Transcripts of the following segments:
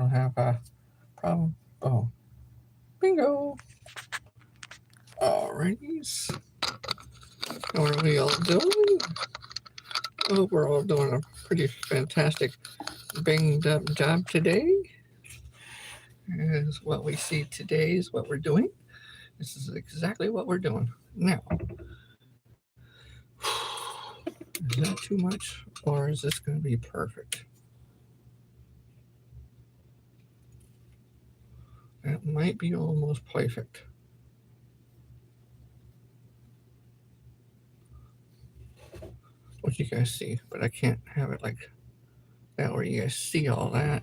don't have a problem. Oh, bingo. Alrighties. How are we all doing? I hope we're all doing a pretty fantastic banged up job today. Is what we see today is what we're doing. This is exactly what we're doing. Now, is that too much or is this going to be perfect? That might be almost perfect. What you guys see, but I can't have it like that where you guys see all that.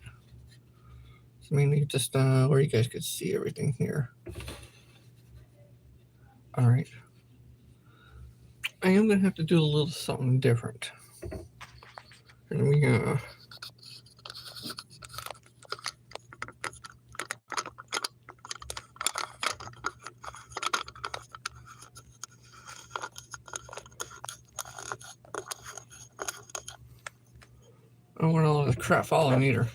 I mean, you just where you guys could see everything here. All right. I am gonna have to do a little something different. And we I don't want all this crap falling either.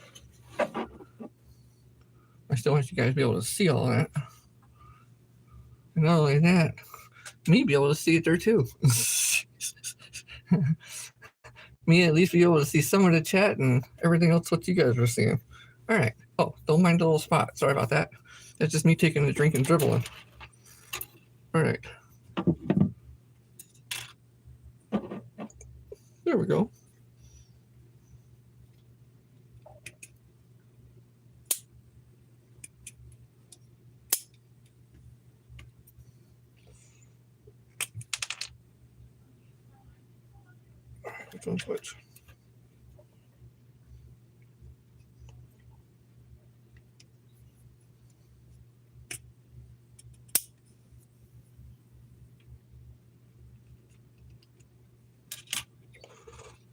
I still want you guys to be able to see all that. And not only that, me be able to see it there too. Me at least be able to see some of the chat and everything else what you guys are seeing. All right. Oh, don't mind the little spot. Sorry about that. That's just me taking a drink and dribbling. All right. There we go. Which one's which?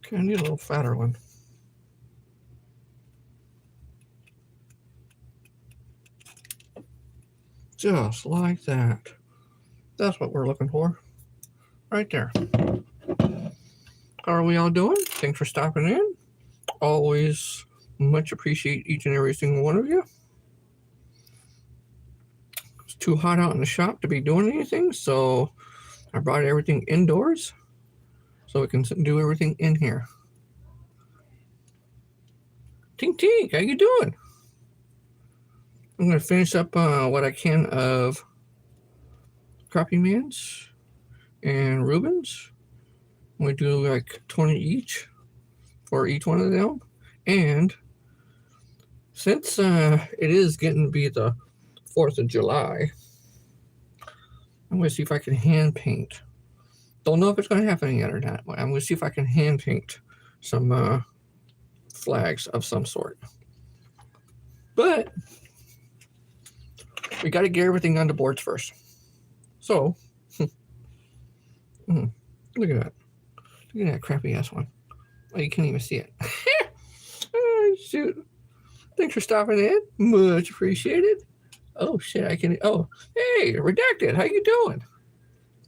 Okay, I need a little fatter one. Just like that. That's what we're looking for. Right there. How are we all doing? Thanks for stopping in. Always much appreciate each and every single one of you. It's too hot out in the shop to be doing anything, so I brought everything indoors so we can do everything in here. Tink Tink, how you doing? I'm going to finish up what I can of Crappie Mans and Rubens. I'm going to do like 20 each for each one of them. And since it is getting to be the 4th of July, I'm going to see if I can hand paint. Don't know if it's going to happen yet or not. I'm going to see if I can hand paint some flags of some sort. But we got to get everything on the boards first. So, look at that. Look at that crappy ass one. Oh, you can't even see it. Oh, shoot. Thanks for stopping in. Much appreciated. Oh, shit. I can. Oh, hey, Redacted. How you doing?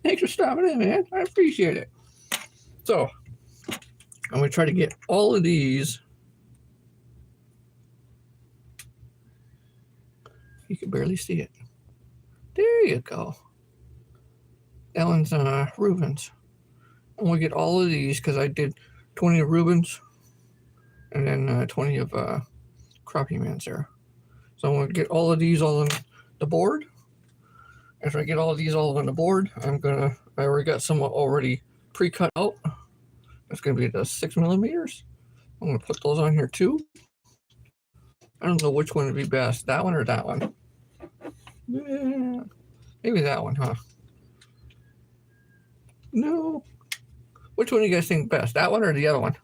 Thanks for stopping in, man. I appreciate it. So, I'm going to try to get all of these. You can barely see it. There you go. That one's Rubens. I'm going to get all of these because I did 20 of Rubens and then 20 of Crappie Mans there. So I'm going to get all of these all on the board. After I get all of these all on the board, I already got some already pre-cut out. That's going to be the 6mm. I'm going to put those on here too. I don't know which one would be best, that one or that one. Yeah, maybe that one, huh? No. Which one do you guys think best, that one or the other one?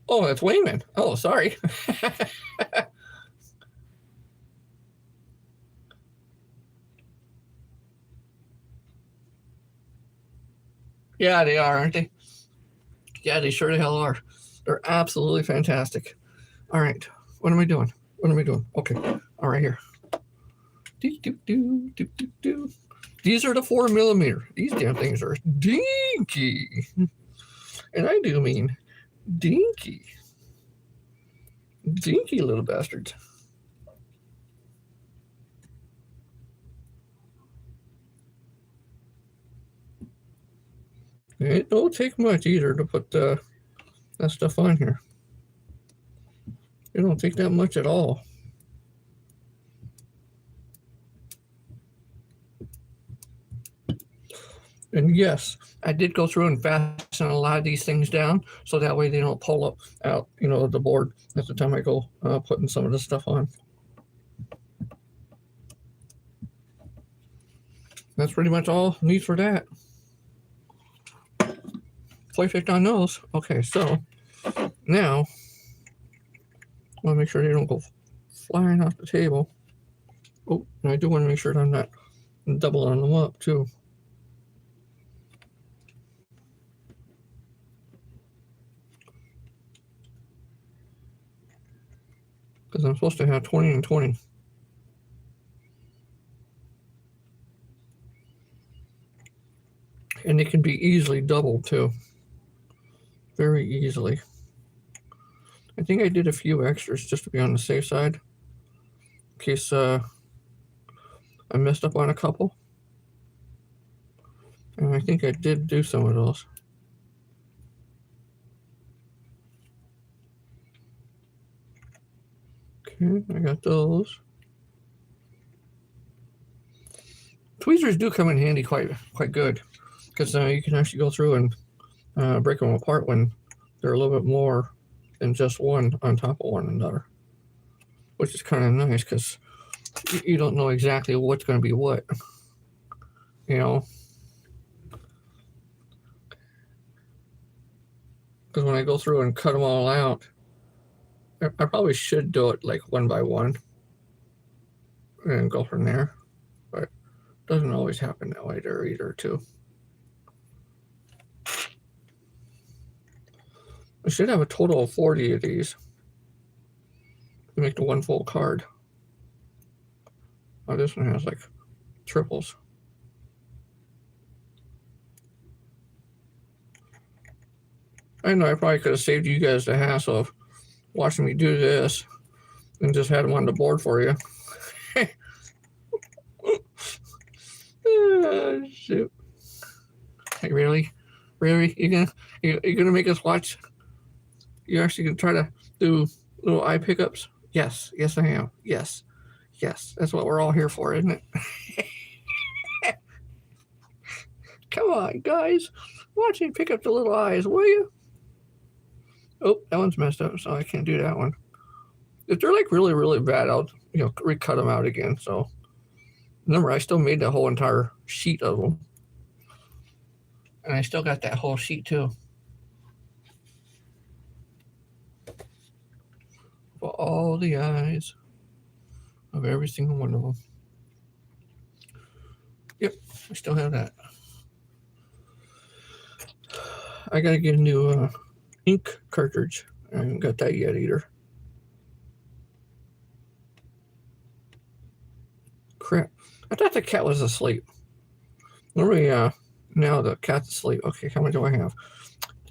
Oh, that's Wayman. Oh, sorry. Yeah, they are, aren't they? Yeah, they sure the hell are. They're absolutely fantastic. All right. What am I doing? What am I doing? Okay. All right, here. These are the 4mm. These damn things are dinky. And I do mean Dinky. Dinky little bastards. It don't take much either to put that stuff on here. It don't take that much at all. And yes, I did go through and fasten a lot of these things down so that way they don't pull up out, the board at the time I go putting some of this stuff on. That's pretty much all need for that. Perfect on those. Okay, so now I want to make sure they don't go flying off the table. Oh, and I do want to make sure that I'm not doubling them up too. Because I'm supposed to have 20 and 20. And it can be easily doubled too. Very easily. I think I did a few extras just to be on the safe side. In case I messed up on a couple. And I think I did do some of those. Okay, I got those. Tweezers do come in handy quite good. Because you can actually go through and break them apart when they're a little bit more than just one on top of one another. Which is kind of nice because you don't know exactly what's going to be what. Because when I go through and cut them all out, I probably should do it like one by one and go from there. But it doesn't always happen that way there either, too. I should have a total of 40 of these to make the one full card. Oh, this one has like triples. I know I probably could have saved you guys the hassle of watching me do this and just had them on the board for you. Shoot. Hey, really? Really? You're gonna make us watch? You're actually gonna try to do little eye pickups? Yes, I am. Yes, that's what we're all here for, isn't it? Come on, guys, watch me pick up the little eyes, will you? Oh, that one's messed up, so I can't do that one. If they're like really, really bad, I'll recut them out again. So remember, I still made that whole entire sheet of them, and I still got that whole sheet too. For all the eyes of every single one of them. Yep, I still have that. I gotta get a new ink cartridge. I haven't got that yet either. Crap. I thought the cat was asleep. Normally, now the cat's asleep. Okay, how many do I have?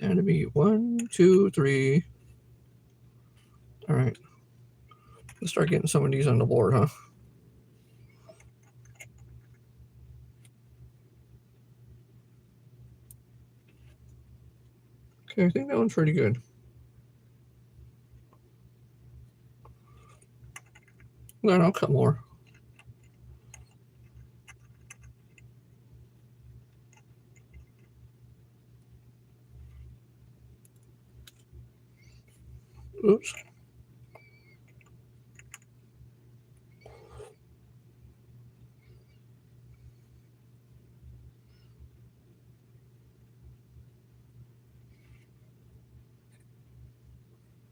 That'd be 1, 2, 3. All right. Let's start getting some of these on the board, huh? Okay, I think that one's pretty good. Then I'll cut more. Oops.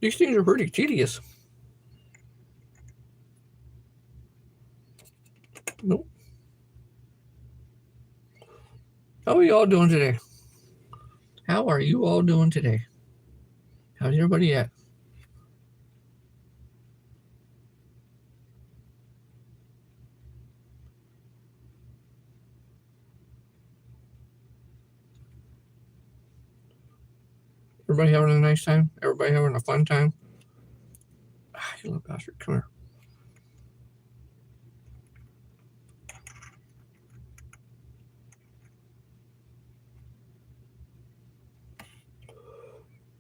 These things are pretty tedious. Nope. How are you all doing today? How are you all doing today? How's everybody at? Everybody having a nice time? Everybody having a fun time? Ah, you little bastard, come here.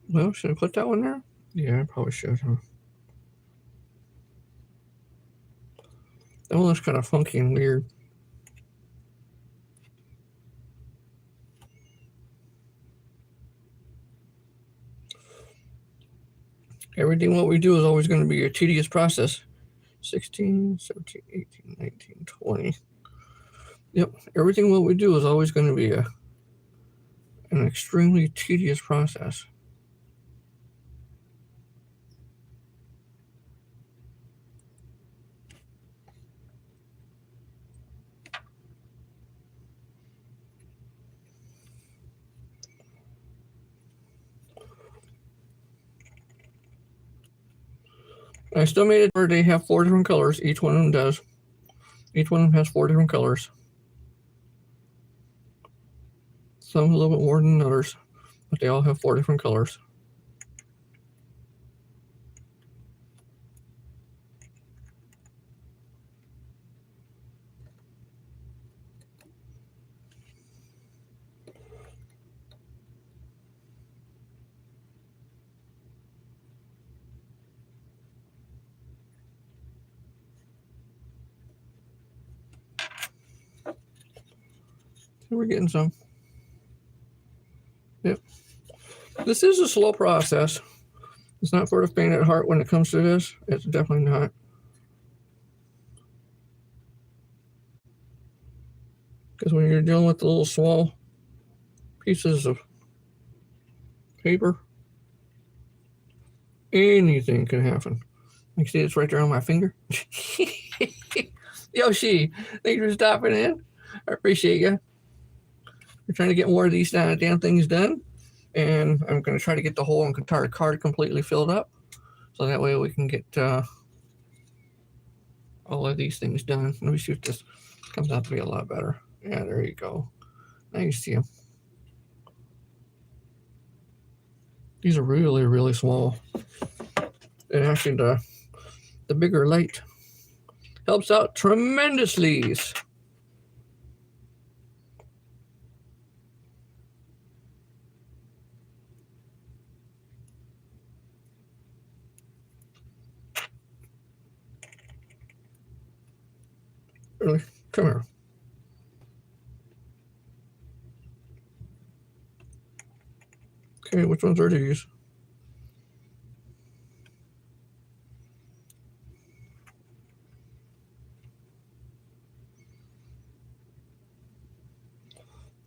Well, should I put that one there? Yeah, I probably should, huh? That one looks kind of funky and weird. Everything what we do is always going to be a tedious process. 16, 17, 18, 19, 20. Yep, everything what we do is always going to be an extremely tedious process. I still made it where they have 4 different colors. Each one of them does. Each one of them has 4 different colors. Some a little bit more than others, but they all have 4 different colors. So we're getting some. Yep. This is a slow process. It's not for the faint at heart when it comes to this. It's definitely not. Because when you're dealing with the little small pieces of paper, anything can happen. You see it's right there on my finger. Yoshi, thanks for stopping in. I appreciate you. We're trying to get more of these damn things done. And I'm going to try to get the whole entire card completely filled up. So that way we can get all of these things done. Let me see if this comes out to be a lot better. Yeah, there you go. Nice to you. These are really, really small. And actually the bigger light helps out tremendously. Really? Come here. Okay, which ones are these?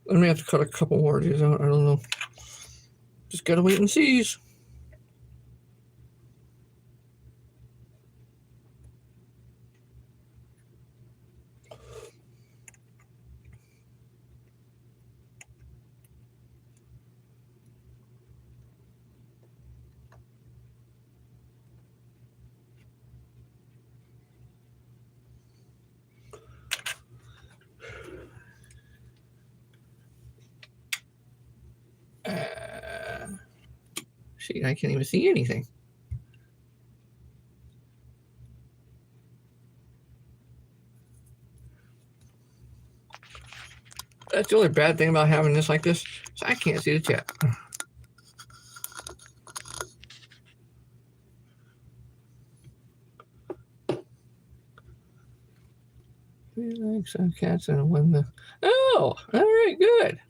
I may have to cut a couple more of these out. I don't know. Just gotta wait and see. See, I can't even see anything. That's the only bad thing about having this like this. So I can't see the chat. We like some cats and when the oh, all right, good.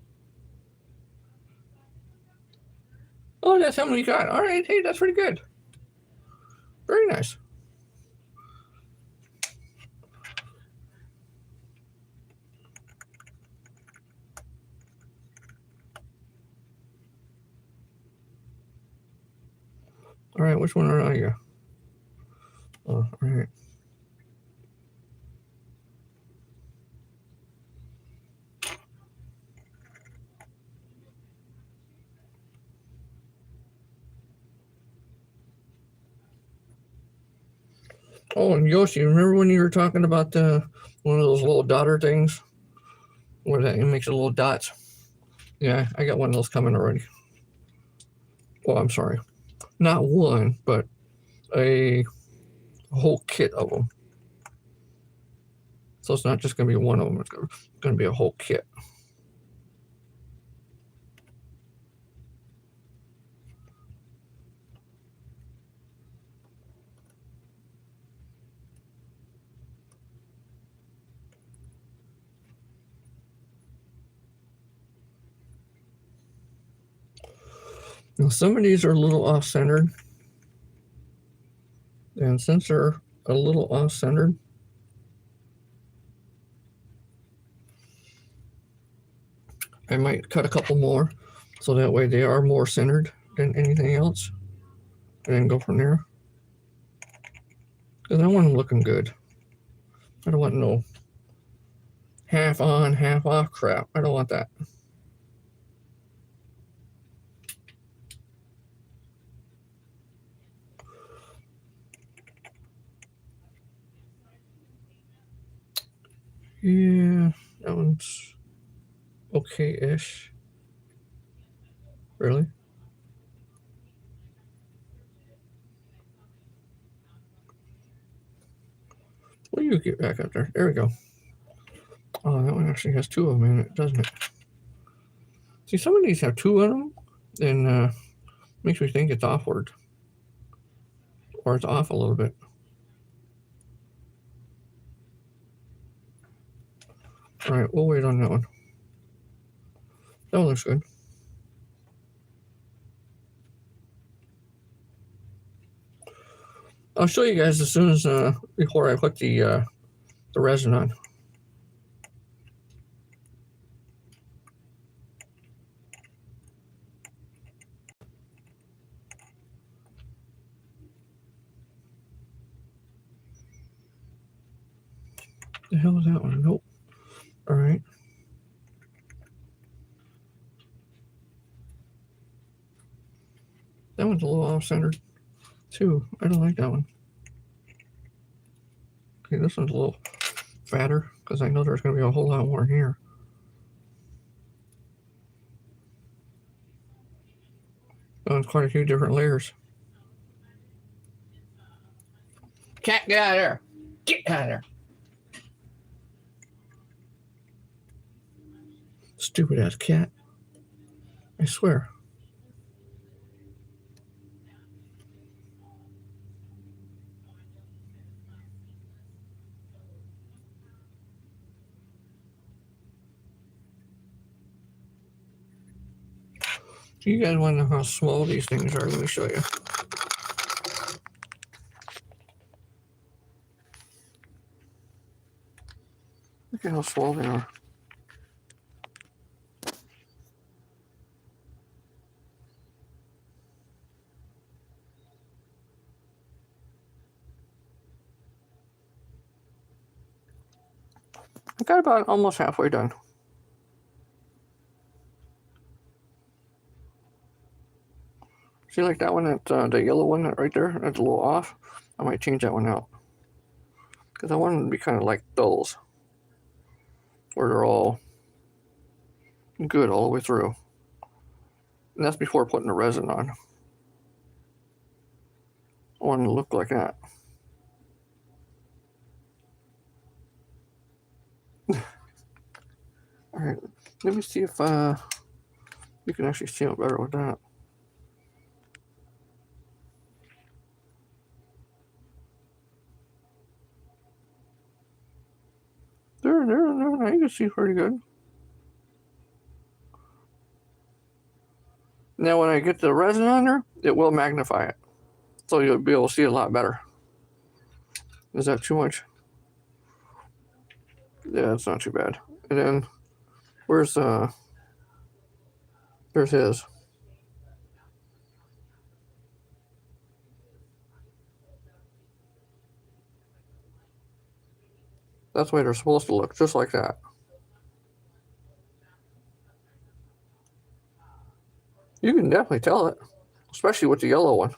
Oh, that's how many you got. All right, hey, that's pretty good. Very nice. All right, which one are you? Oh, all right. Oh, and Yoshi, remember when you were talking about one of those little dotter things? Where that it makes a little dots? Yeah, I got one of those coming already. well, I'm sorry, not one, but a whole kit of them. So it's not just going to be one of them, it's going to be a whole kit. Now some of these are a little off-centered. And since they're a little off-centered, I might cut a couple more so that way they are more centered than anything else. And then go from there. Because I want them looking good. I don't want no half on, half off crap. I don't want that. Yeah, that one's okay-ish. Really? Will you get back up there? There we go. Oh, that one actually has two of them in it, doesn't it? See, some of these have two in them, and makes me think it's offward. Or it's off a little bit. Alright, we'll wait on that one. That one looks good. I'll show you guys as soon as before I put the resin on. The hell is that one? Nope. All right. That one's a little off-centered too. I don't like that one. Okay, this one's a little fatter because I know there's going to be a whole lot more in here. There's quite a few different layers. Cat, get out of there. Get out of there. Stupid ass cat. I swear. If you guys want to know how small these things are, let me show you. Look at how small they are. I got about almost halfway done. See, like that one, that the yellow one right there, that's a little off. I might change that one out because I want them to be kind of like those, where they're all good all the way through. And that's before putting the resin on. I want them to look like that. All right, let me see if you can actually see it better with that. There, now you can see pretty good. Now when I get the resin on there, it will magnify it. So you'll be able to see it a lot better. Is that too much? Yeah, it's not too bad. And then, there's his. That's the way they're supposed to look, just like that. You can definitely tell it, especially with the yellow one.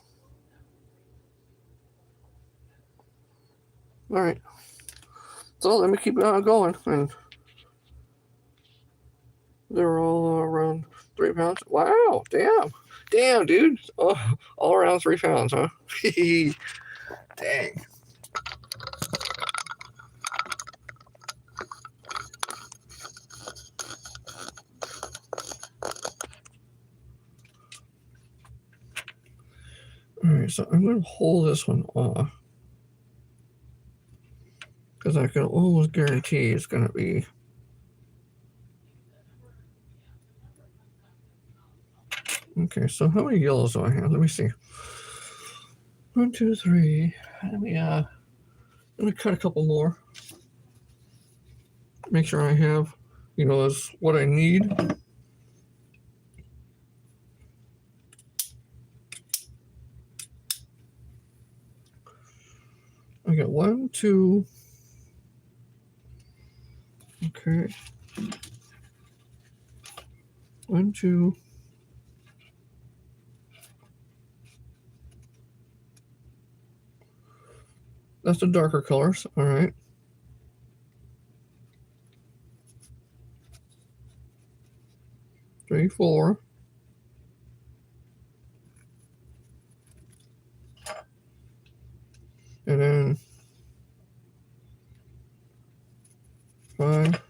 All right. So let me keep going. And they're all around 3 pounds. Wow, damn. Damn, dude. Oh, all around 3 pounds, huh? Dang. All right, so I'm going to hold this one off because I can almost guarantee it's going to be. Okay, so how many yellows do I have? Let me see. 1, 2, 3. Let me cut a couple more. Make sure I have, is what I need. I got 1, 2. Okay. 1, 2. That's the darker colors. All right. 3, 4. And then 5.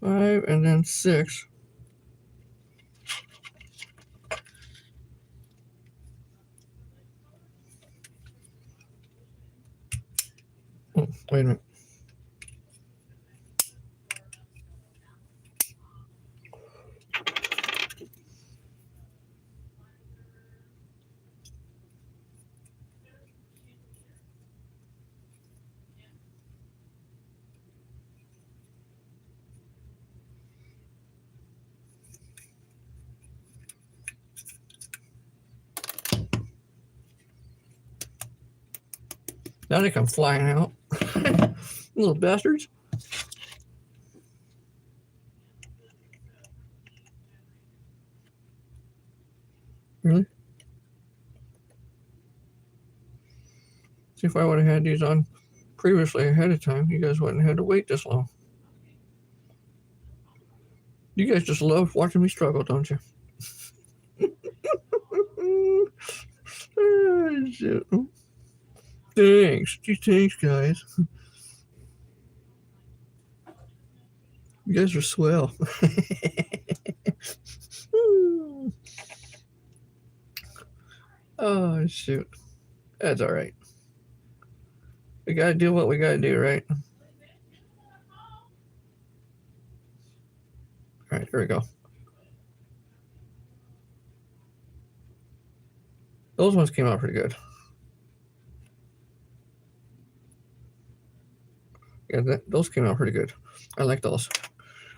5, and then 6. Oh, wait a minute. Now they come flying out. Little bastards. Really? See, if I would have had these on previously ahead of time, you guys wouldn't have had to wait this long. You guys just love watching me struggle, don't you? Thanks. Gee, thanks, guys. You guys are swell. Oh, shoot. That's all right. We got to do what we got to do, right? All right, here we go. Those ones came out pretty good. Yeah, those came out pretty good. I like those.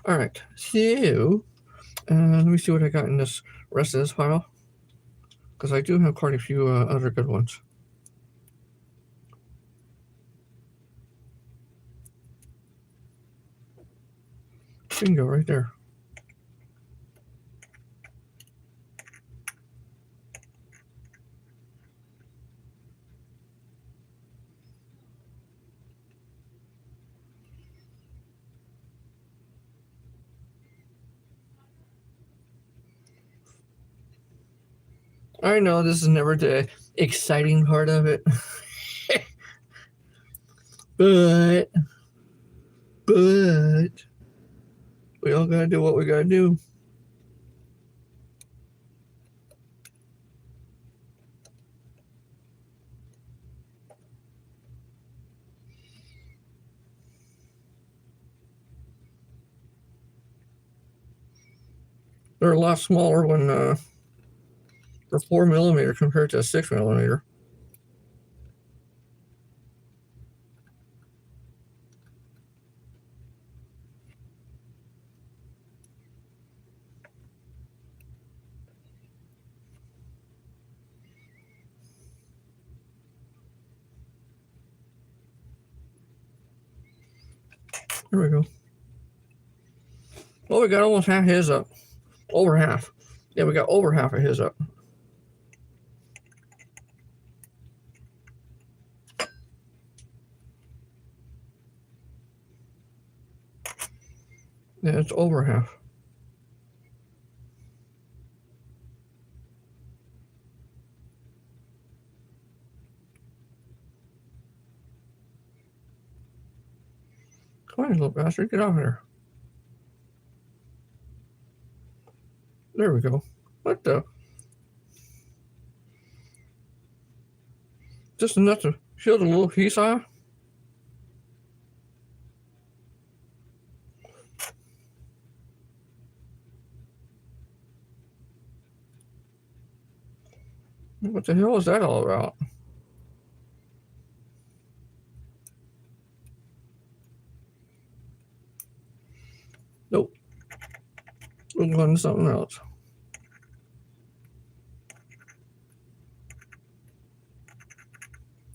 All right, so let me see what I got in this rest of this pile, because I do have quite a few other good ones. Bingo, right there. I know this is never the exciting part of it, but we all gotta do what we gotta do. They're a lot smaller when they're 4mm compared to a 6mm. There we go. Well, we got almost half his up. Over half. Yeah, we got over half of his up. Yeah, it's over half. Come on, you little bastard, get out of here. There we go. What the? Just enough to shield a little piece off? What the hell is that all about? Nope. We'll go into something else.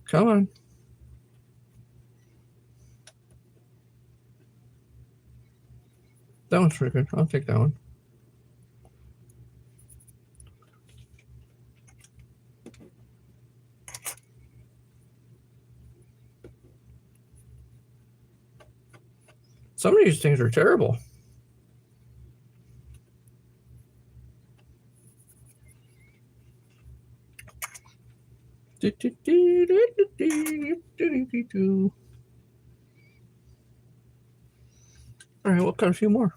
Come on. That one's pretty good. I'll take that one. Some of these things are terrible. All right, we'll cut a few more.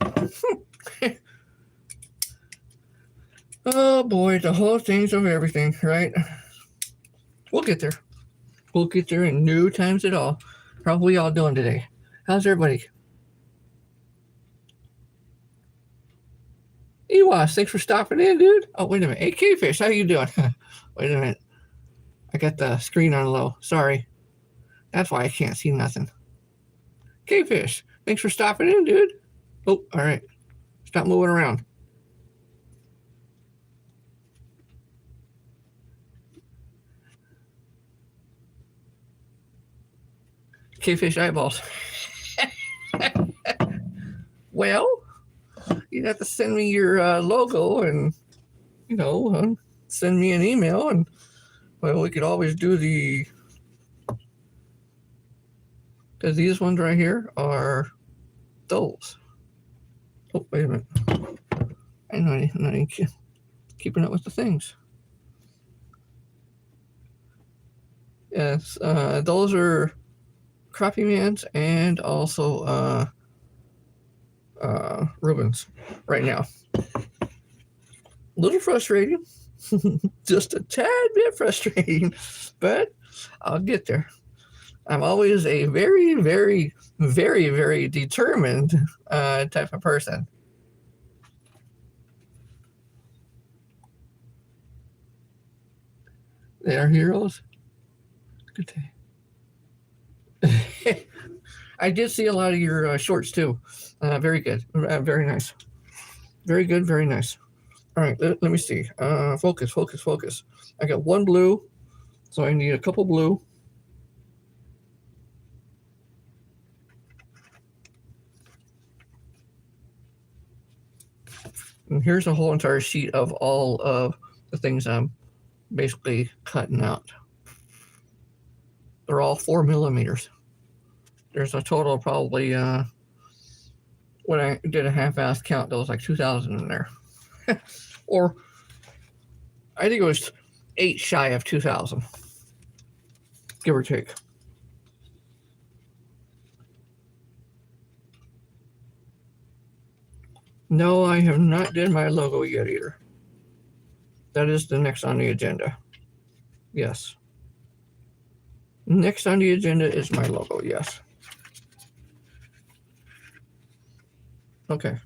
Oh boy, the whole thing's of everything, right? We'll get there. We'll get there in no times at all. How are we all doing today? How's everybody? Ewas, thanks for stopping in, dude. Oh, wait a minute. Hey, K-Fish, how you doing? Wait a minute. I got the screen on low. Sorry. That's why I can't see nothing. K-Fish, thanks for stopping in, dude. Oh, all right. Stop moving around. K-Fish eyeballs. Well, you have to send me your logo and, send me an email. And, well, we could always do because these ones right here are those. Oh, wait a minute. I'm not keeping up with the things. Yes, those are Crappie Mans and also Rubens right now. A little frustrating. Just a tad bit frustrating, but I'll get there. I'm always a very, very, very, very determined type of person. They are heroes. Good day. I did see a lot of your shorts too. Very good. Very nice. Very good. Very nice. All right. Let me see. Focus. Focus. Focus. I got one blue, so I need a couple blue. And here's a whole entire sheet of all of the things I'm basically cutting out. They're all 4 millimeters. There's a total of probably, when I did a half-ass count, there was like 2,000 in there. Or I think it was 8 shy of 2,000, give or take. No, I have not did my logo yet either. That is the next on the agenda. Yes. Next on the agenda is my logo, yes. Okay.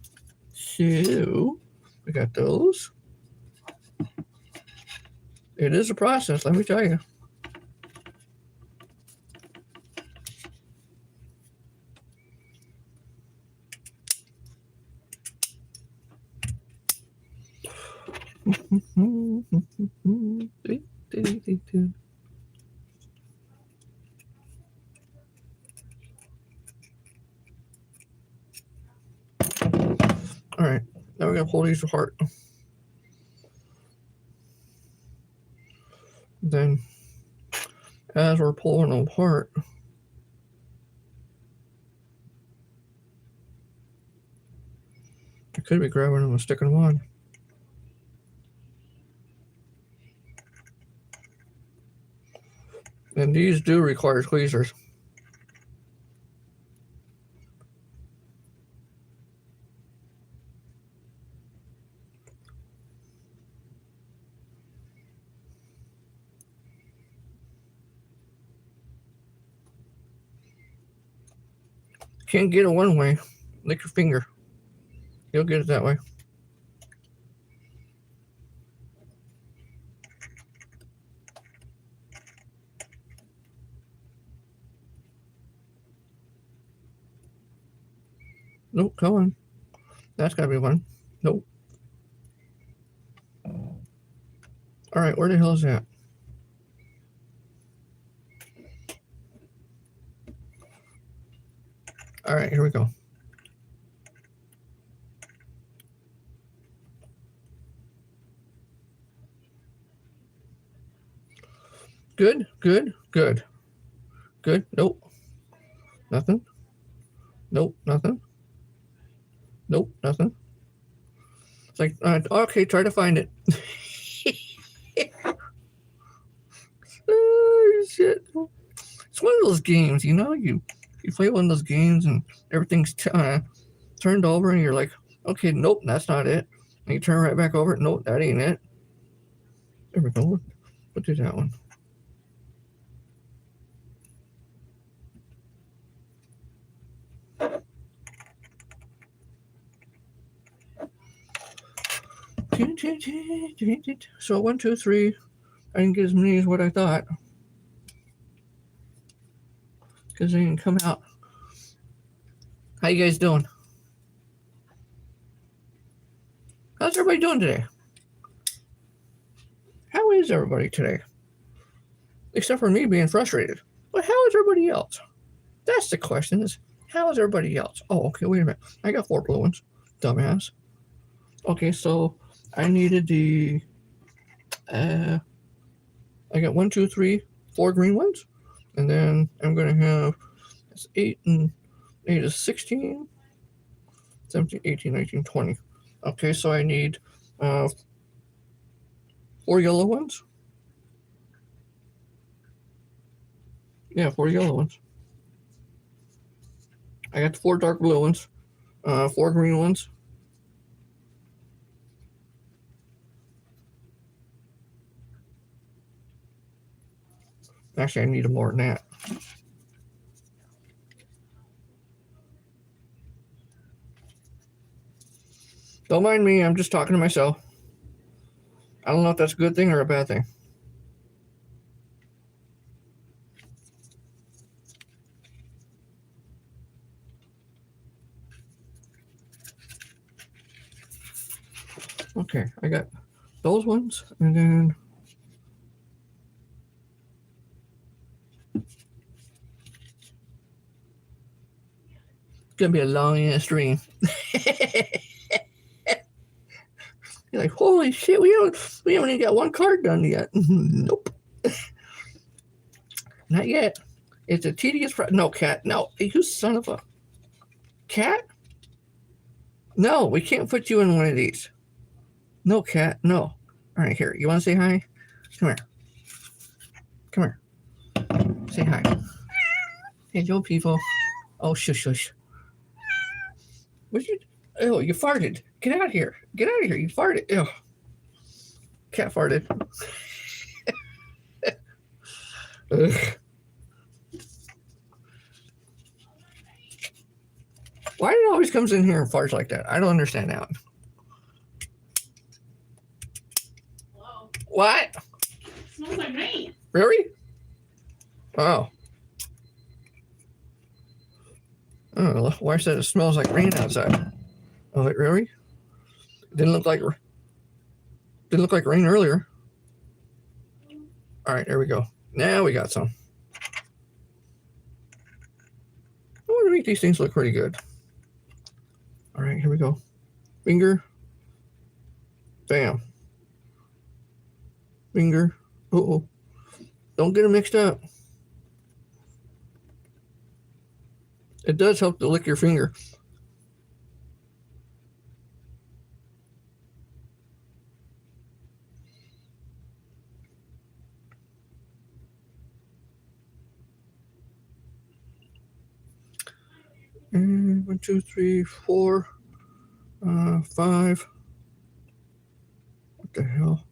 So, we got those. It is a process, let me tell you. All right, now we're going to pull these apart. Then, as we're pulling them apart, could be grabbing them and sticking them on. And these do require tweezers. Can't get it one way. Lick your finger. You'll get it that way. Nope, come on. That's gotta be one. Nope. All right, where the hell is that? All right, here we go. Good, good, good. Good, nope. Nothing. Nope, nothing. Nope, nothing. It's like, okay, try to find it. Oh, shit. It's one of those games, you know, you play one of those games and everything's turned over and you're like, okay, nope, that's not it. And you turn right back over, nope, that ain't it. There we go. We'll do that one. So 1, 2, 3. I didn't get as many as what I thought. Because they didn't come out. How you guys doing? How's everybody doing today? How is everybody today? Except for me being frustrated. But how is everybody else? That's the question is, how is everybody else? Oh, okay, wait a minute. I got 4 blue ones. Dumbass. Okay, so I needed the... I got 1, 2, 3, 4 green ones. And then I'm going to have... It's 8 and 8 is 16, 17, 18, 19, 20. Okay, so I need 4 yellow ones. Yeah, 4 yellow ones. I got the 4 dark blue ones, 4 green ones. Actually, I need more than that. Don't mind me, I'm just talking to myself. I don't know if that's a good thing or a bad thing. Okay, I got those ones, and then it's gonna be a long ass stream. You're like, holy shit, we haven't even got one card done yet. Nope. Not yet. It's a tedious no, cat. No, you son of a cat. No, we can't put you in one of these. No, cat. No. All right, here. You want to say hi? Come here. Come here. Say hi. Hello, people. Oh, shush, shush. What you? Oh, you farted. Get out of here. Get out of here. You farted. Ew. Cat farted. Ugh. Why did it always comes in here and farts like that? I don't understand that. Hello. What? It smells like rain. Really? Oh. I don't know. Why said it smells like rain outside? I was like, really? Didn't look like rain earlier. All right, there we go. Now we got some. I want to make these things look pretty good. All right, here we go. Finger. Bam. Finger. Uh-oh. Don't get them mixed up. It does help to lick your finger. And 1, 2, 3, 4, 5. What the hell?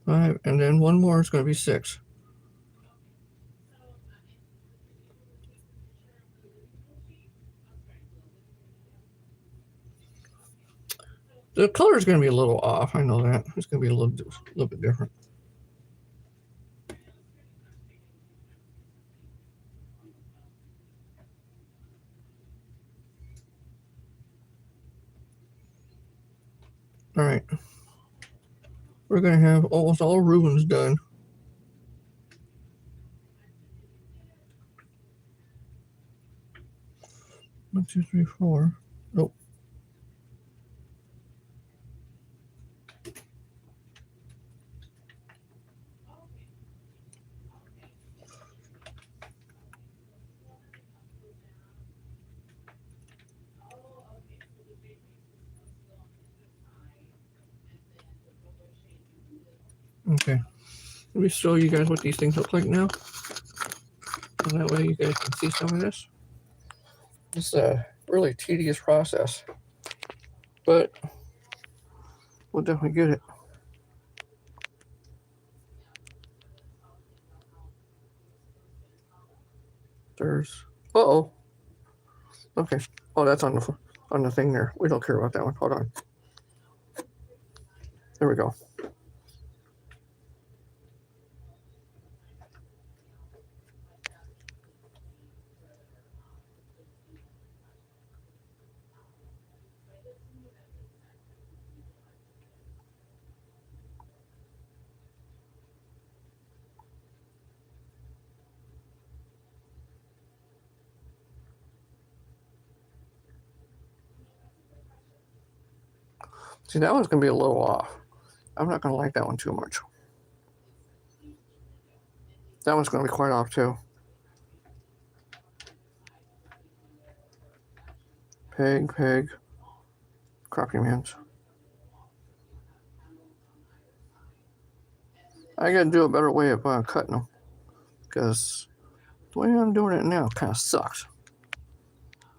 5, and then one more is going to be 6. The color is going to be a little off. I know that. It's going to be a little bit different. All right. We're going to have almost all Rubens done. One, two, three, 4. Nope. Okay. Let me show you guys what these things look like now. And that way you guys can see some of this. It's a really tedious process, but we'll definitely get it. There's, uh-oh. Okay. Oh, that's on the thing there. We don't care about that one. Hold on. There we go. See, that one's going to be a little off. I'm not going to like that one too much. That one's going to be quite off too. Peg, crappy mans. I got to do a better way of cutting them, because the way I'm doing it now kind of sucks.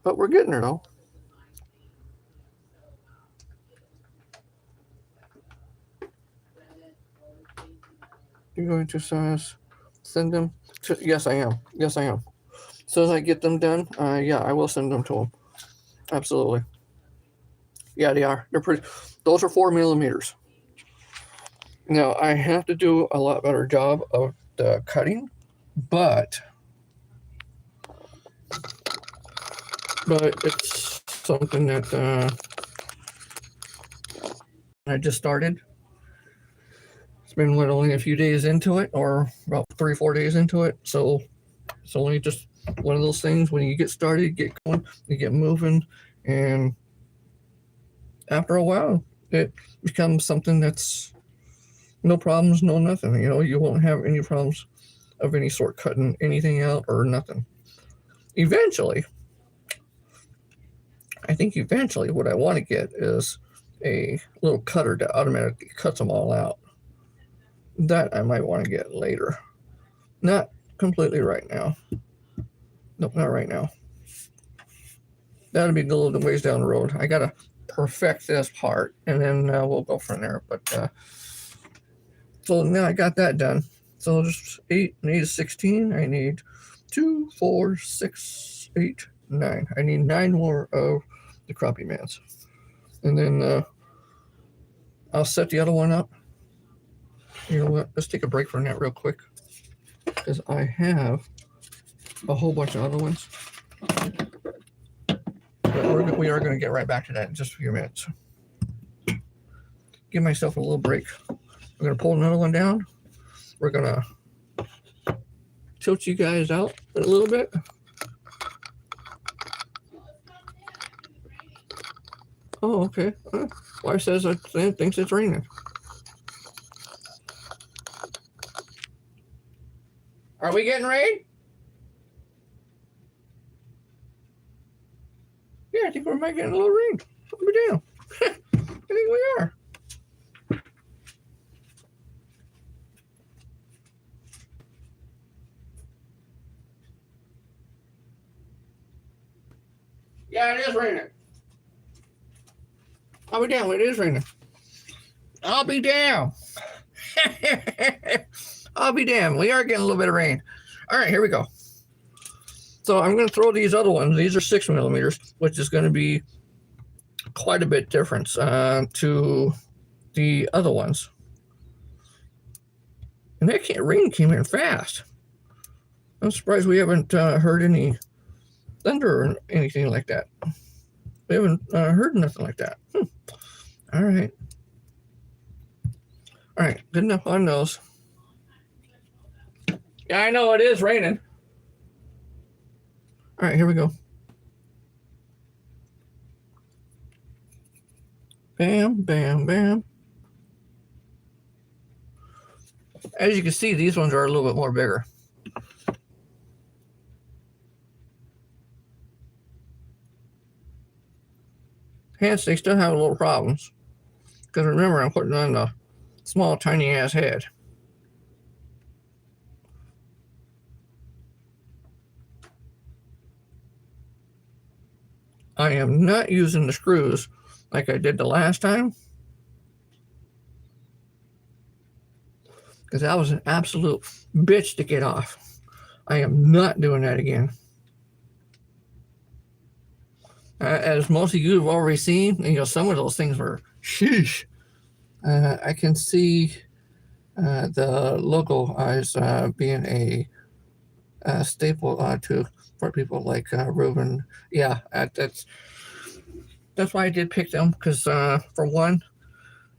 But we're getting there though. You're going to send them to, yes I am. Yes I am. As soon as I get them done, yeah, I will send them to them. Absolutely. Yeah, they are. They're pretty. Those are 4mm. Now I have to do a lot better job of the cutting, but it's something that I just started. It's been only a few days into it, or about 3 or 4 days into it. So it's only just one of those things. When you get started, you get going, you get moving, and after a while, it becomes something that's no problems, no nothing. You know, you won't have any problems of any sort cutting anything out or nothing. Eventually, I think what I want to get is a little cutter that automatically cuts them all out. That I might want to get later. Not completely right now. Nope, not right now. That'll be a little ways down the road. I gotta perfect this part, and then we'll go from there. But so now I got that done. So just 8. I need 16. I need 2, 4, 6, 8, 9. I need 9 more of the crappie mans, and then I'll set the other one up. You know what? Let's take a break from that real quick, because I have a whole bunch of other ones. But we are going to get right back to that in just a few minutes. Give myself a little break. I'm going to pull another one down. We're going to tilt you guys out a little bit. Oh, okay. Wife says it thinks it's raining. Are we getting rain? Yeah, I think we might get a little rain. What are we doing? I think we are. Yeah, it is raining. I'll be damned. It is raining. I'll be damned. I'll be damned. We are getting a little bit of rain. All right, here we go. So I'm going to throw these other ones. These are 6mm, which is going to be quite a bit different to the other ones. And that rain came in fast. I'm surprised we haven't heard any thunder or anything like that. We haven't heard nothing like that. All right. All right, good enough on those. Yeah, I know it is raining. All right, here we go. Bam, bam, bam. As you can see, these ones are a little bit more bigger. Hence, they still have little problems. Because remember, I'm putting on the small, tiny ass head. I am not using the screws like I did the last time. Because that was an absolute bitch to get off. I am not doing that again. As most of you have already seen, some of those things were sheesh. I can see the logo as being a staple for people like Ruben. Yeah, that's why I did pick them, because for one,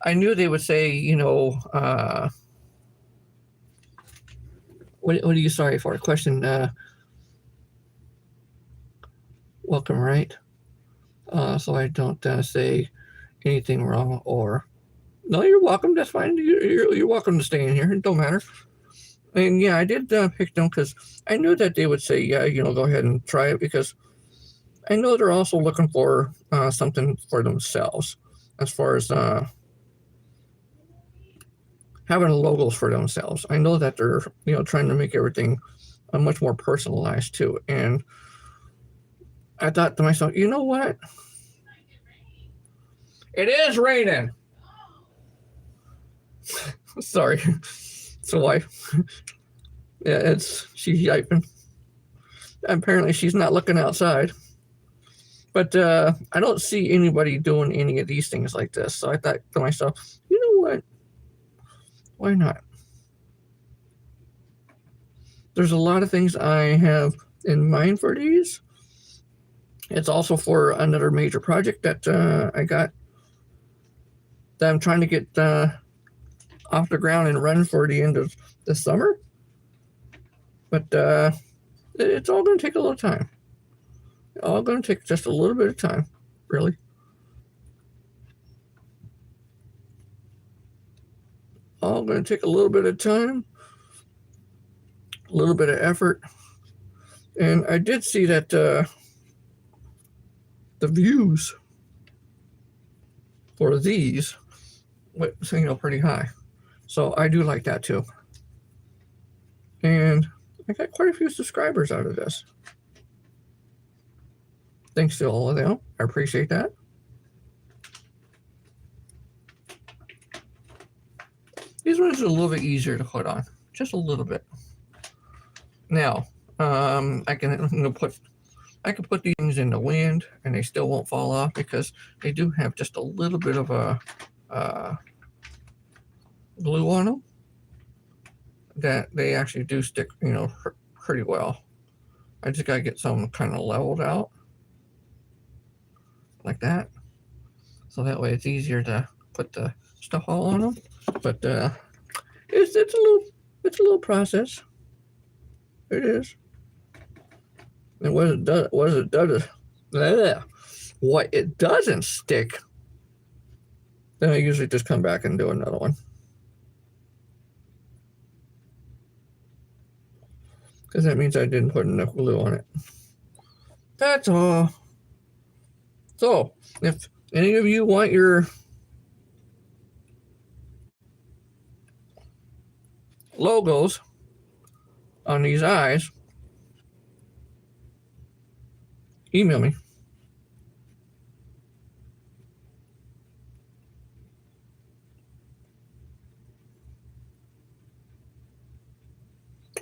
I knew they would say, what are you sorry for? Question, welcome, right? So I don't say anything wrong or, no, you're welcome. That's fine. You're welcome to stay in here. It don't matter. And yeah, I did pick them because I knew that they would say, yeah, go ahead and try it, because I know they're also looking for something for themselves as far as having logos for themselves. I know that they're, trying to make everything much more personalized too. And I thought to myself, you know what? It is raining. Sorry. So yeah, she's yiping. Apparently she's not looking outside. But I don't see anybody doing any of these things like this. So I thought to myself, you know what? Why not? There's a lot of things I have in mind for these. It's also for another major project that I got, that I'm trying to get off the ground and run for the end of the summer. But it's all going to take a little time. All going to take just a little bit of time, really. All going to take a little bit of time, a little bit of effort. And I did see that the views for these went, pretty high. So I do like that too. And I got quite a few subscribers out of this. Thanks to all of them. I appreciate that. These ones are a little bit easier to put on, just a little bit. Now, I can put these things in the wind and they still won't fall off, because they do have just a little bit of a glue on them that they actually do stick, pretty well. I just gotta get some kind of leveled out like that, so that way it's easier to put the stuff all on them. But it's a little process. It is. And what it doesn't stick, then I usually just come back and do another one, because that means I didn't put enough glue on it. That's all. So, if any of you want your logos on these eyes, email me.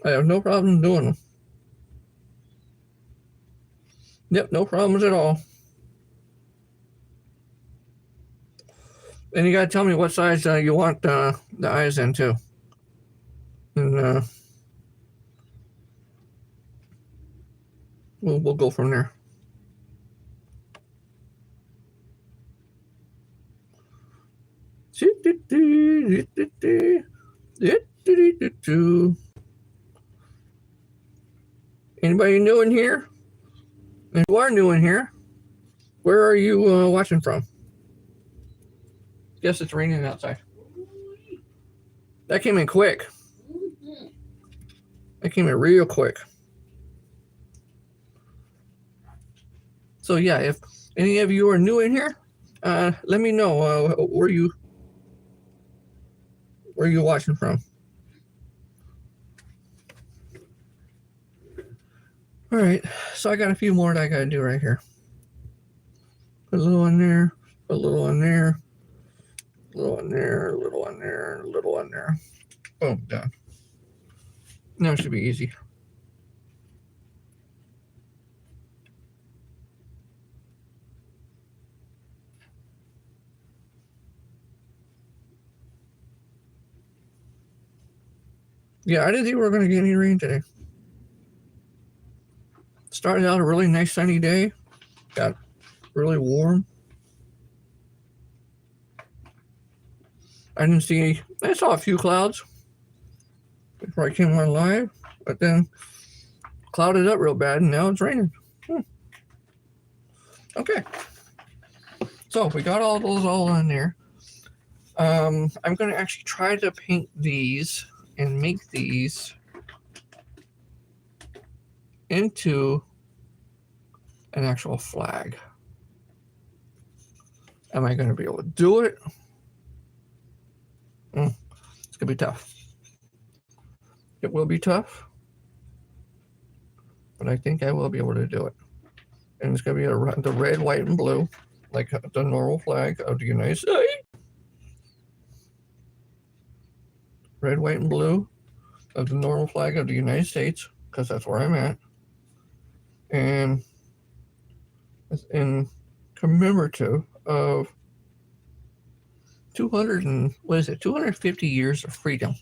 I have no problem doing them. Yep, no problems at all. And you gotta tell me what size you want the eyes in too. And we'll go from there. Anybody new in here? If you are new in here, where are you watching from? Guess it's raining outside. That came in quick. That came in real quick. So yeah, if any of you are new in here, let me know where you watching from. All right, so I got a few more that I gotta do right here. Put a little on there, put a little on there, a little on there, a little on there, a little on there. Boom, done. Now it should be easy. Yeah, I didn't think we were going to get any rain today. Started out a really nice sunny day. Got really warm. I saw a few clouds before I came on live, but then clouded up real bad and now it's raining. Okay. So we got all those all on there. I'm going to actually try to paint these and make these into an actual flag. Am I going to be able to do it? It's going to be tough. It will be tough, but I think I will be able to do it. And it's going to be the red, white, and blue, like the normal flag of the United States. Red, white, and blue of the normal flag of the United States, because that's where I'm at. And it's in commemorative of 250 years of freedom.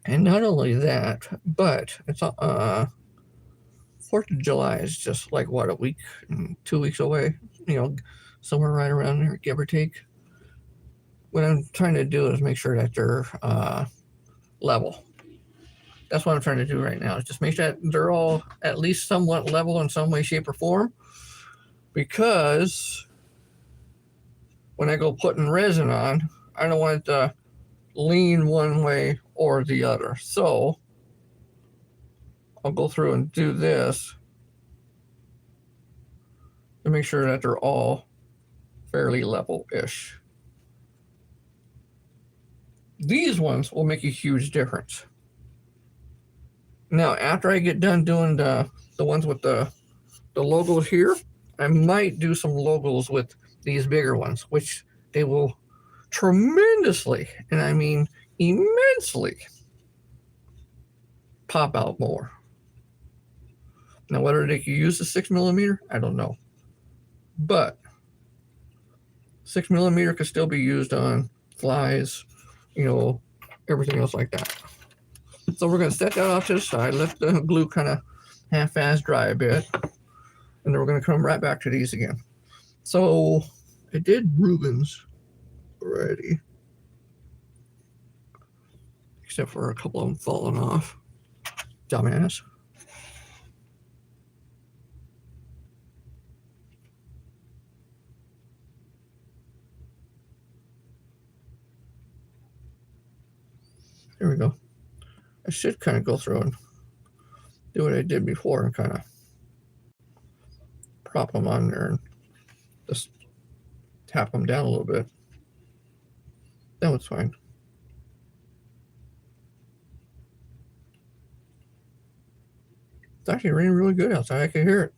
And not only that, but it's 4th of July is just like what, a week and 2 weeks away, somewhere right around there, give or take. What I'm trying to do is make sure that they're level. That's what I'm trying to do right now, is just make sure that they're all at least somewhat level in some way, shape, or form. Because when I go putting resin on, I don't want it to lean one way or the other. So I'll go through and do this to make sure that they're all fairly level-ish. These ones will make a huge difference. Now, after I get done doing the ones with the logos here, I might do some logos with these bigger ones, which they will tremendously, and I mean immensely, pop out more. Now, whether they can use the 6mm, I don't know. But 6mm could still be used on flies, everything else like that. So we're going to set that off to the side, let the glue kind of half-ass dry a bit, and then we're going to come right back to these again. So I did Rubens already, except for a couple of them falling off. Dumbass. There we go. I should kind of go through and do what I did before and kind of prop them on there and just tap them down a little bit. That was fine. It's actually raining really good outside. I can hear it.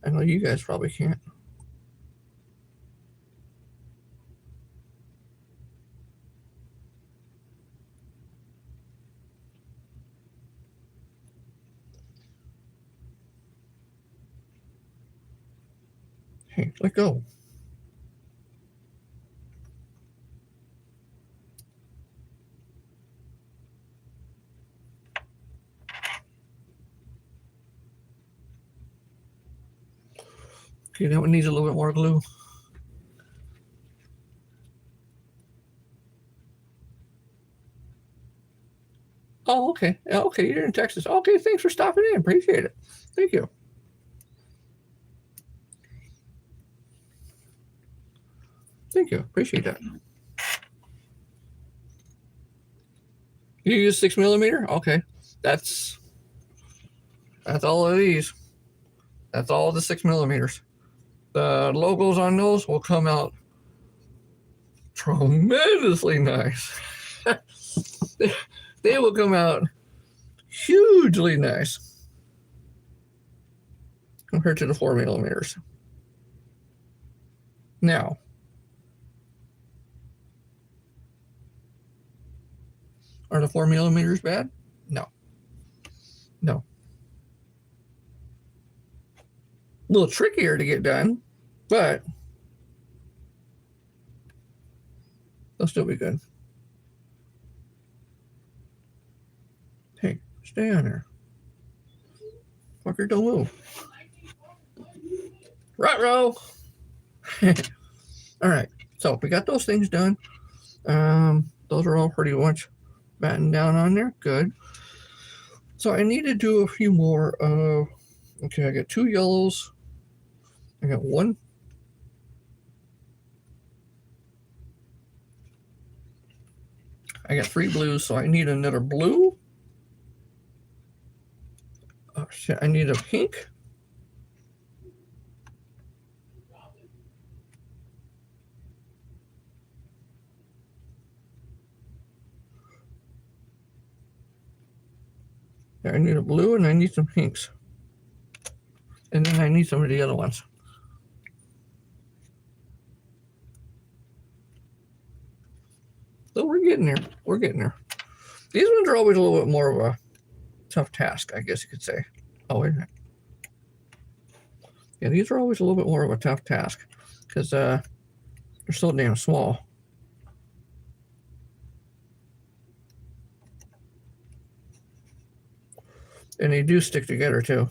I know you guys probably can't. Hey, let go. Okay, that one needs a little bit more glue. Oh, okay. Okay, you're in Texas. Okay, thanks for stopping in. Appreciate it. Thank you. Thank you. Appreciate that. You use 6mm? Okay. That's all of these. That's all the 6mm. The logos on those will come out tremendously nice. They will come out hugely nice compared to the 4mm. Now, are the 4mm bad? No. No. A little trickier to get done, but they'll still be good. Hey, stay on there. Fucker, don't move. Ruh-roh! All right, so we got those things done. Those are all pretty much battened down on there. Good. So I need to do a few more. Okay, I got 2 yellows. I got 1. I got 3 blues, so I need another blue. Oh shit! I need a pink. I need a blue and I need some pinks. And then I need some of the other ones. So we're getting there. We're getting there. These ones are always a little bit more of a tough task, I guess you could say. Oh, wait a minute. Yeah, these are always a little bit more of a tough task because they're so damn small. And they do stick together too.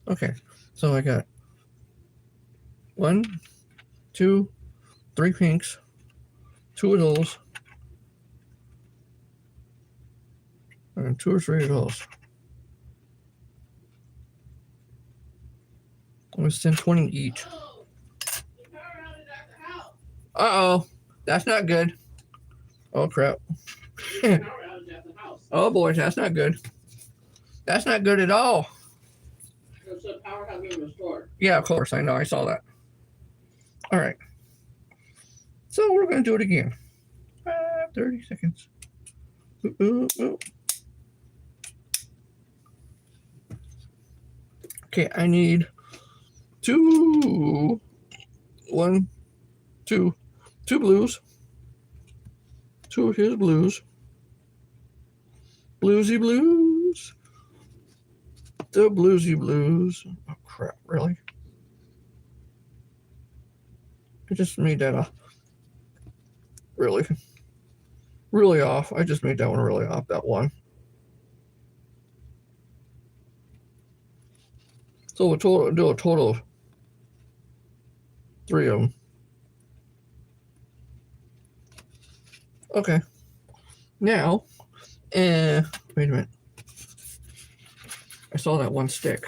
Okay, so I got 1, 2, 3 pinks, 2 of those, and 2 or 3 of those. I'm gonna send 20 each. Uh-oh, that's not good. Oh crap. Oh boy, that's not good. That's not good at all. So power has been restored. Yeah, of course, I know, I saw that. All right. So we're gonna do it again. 30 seconds. Ooh, ooh, ooh. Okay, I need 2 blues. 2 of his blues. Bluesy blues. The bluesy blues. Oh crap, really? I just made that really off. I just made that one really off, that one. So we'll do a total of 3 of them. Okay. Now, wait a minute. I saw that one stick.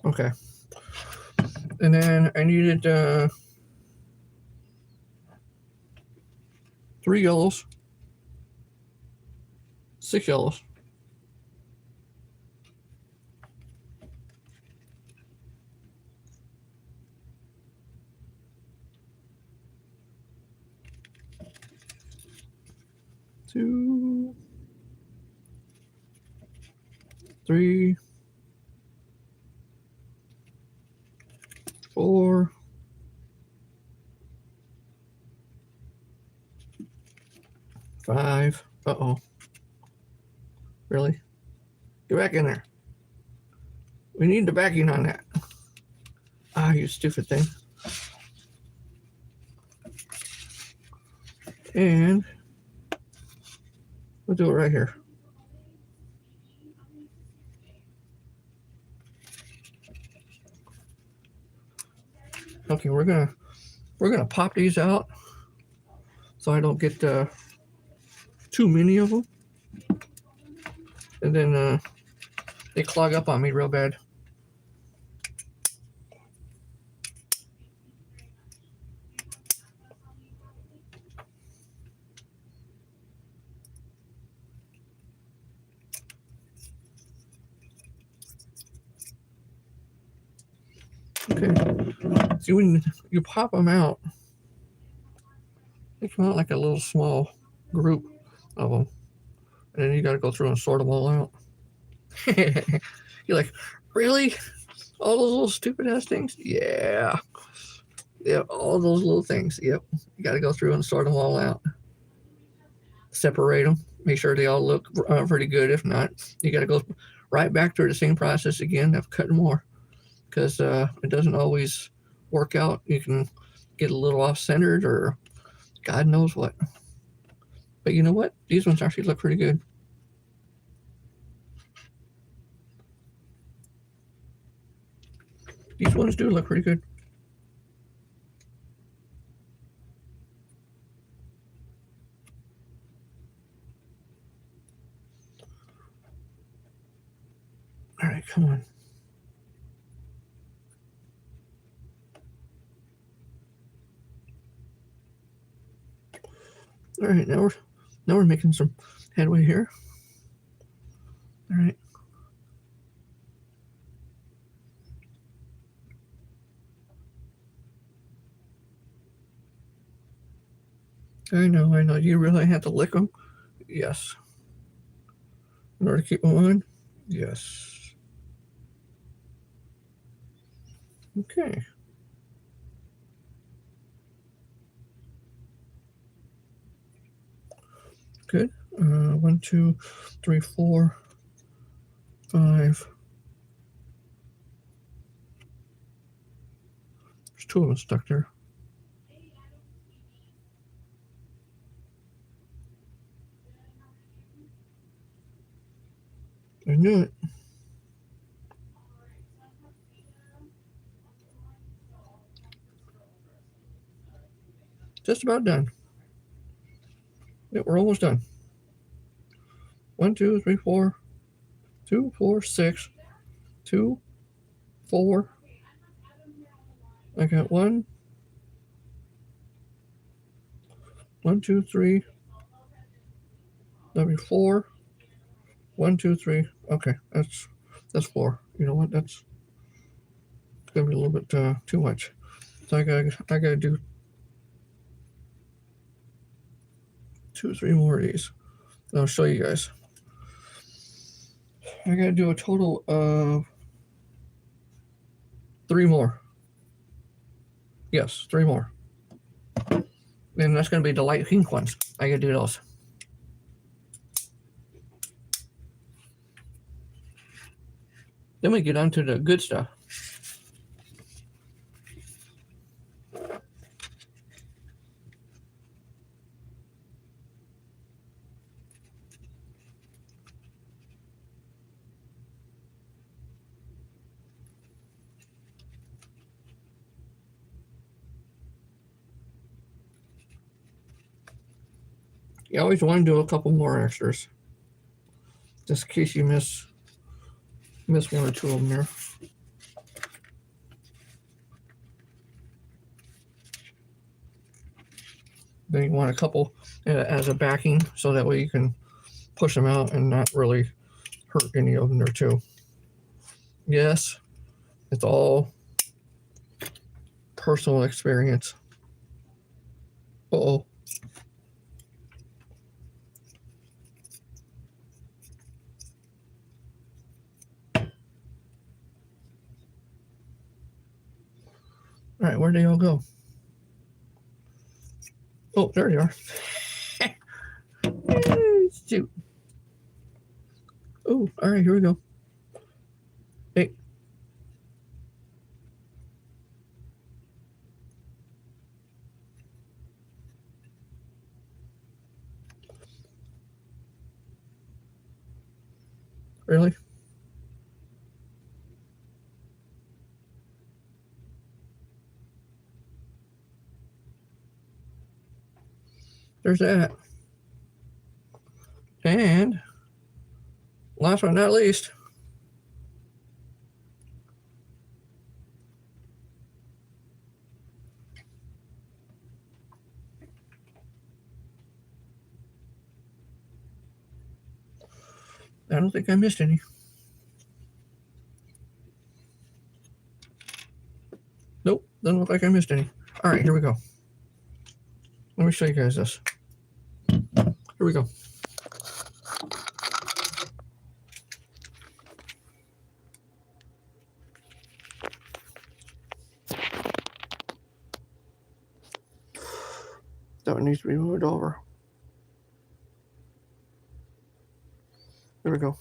Okay. And then I needed 3 yellows, 6 yellows. Two, 3, 5. Uh-oh. Really? Get back in there. We need the backing on that. Ah, you stupid thing. And we'll do it right here. Okay, we're gonna pop these out so I don't get too many of them, and then they clog up on me real bad. Okay. See, when you pop them out, they come out like a little small group of them, and then you got to go through and sort them all out. You're like, really? All those little stupid ass things? Yeah. Yeah, all those little things. Yep. You got to go through and sort them all out. Separate them. Make sure they all look pretty good. If not, you got to go right back through the same process again of cutting more, because it doesn't always work out. You can get a little off centered or God knows what. But you know what? These ones actually look pretty good. These ones do look pretty good. All right, come on. All right, now we're making some headway here. All right. I know. You really have to lick them? Yes. In order to keep them on? Yes. Okay. Good. 1, 2, 3, 4, 5. There's 2 of them stuck there. I knew it. Just about done. Yeah, we're almost done. 1, 2, 3, 4, 2, 4, 6, 2, 4. I got 1, 1, 2, 3. That'll be 4. 1, 2, 3. Okay, that's 4. You know what? That's gonna be a little bit too much. So I gotta do 2, 3 more of these. And I'll show you guys. I gotta do a total of 3 more. Yes, 3 more. And that's gonna be the light pink ones. I gotta do those. Then we get on to the good stuff. You always want to do a couple more extras, just in case you miss 1 or 2 of them there. Then you want a couple as a backing, so that way you can push them out and not really hurt any of them there too. Yes, it's all personal experience. Uh-oh. All right, where'd they all go? Oh, there they are. Shoot. Oh, all right, here we go. Hey. Really? There's that. And last but not least, I don't think I missed any. Nope, doesn't look like I missed any. All right, here we go. Let me show you guys this. Here we go. That one needs to be moved over. There we go.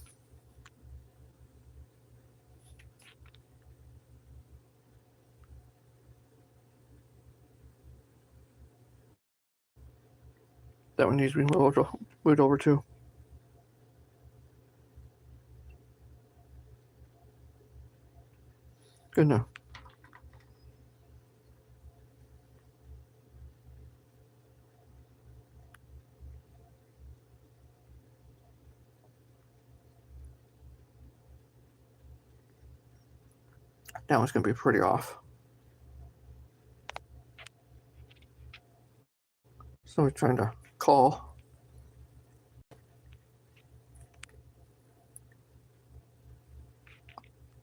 That one needs to be moved over too. Good enough. That one's going to be pretty off. Somebody's trying to call.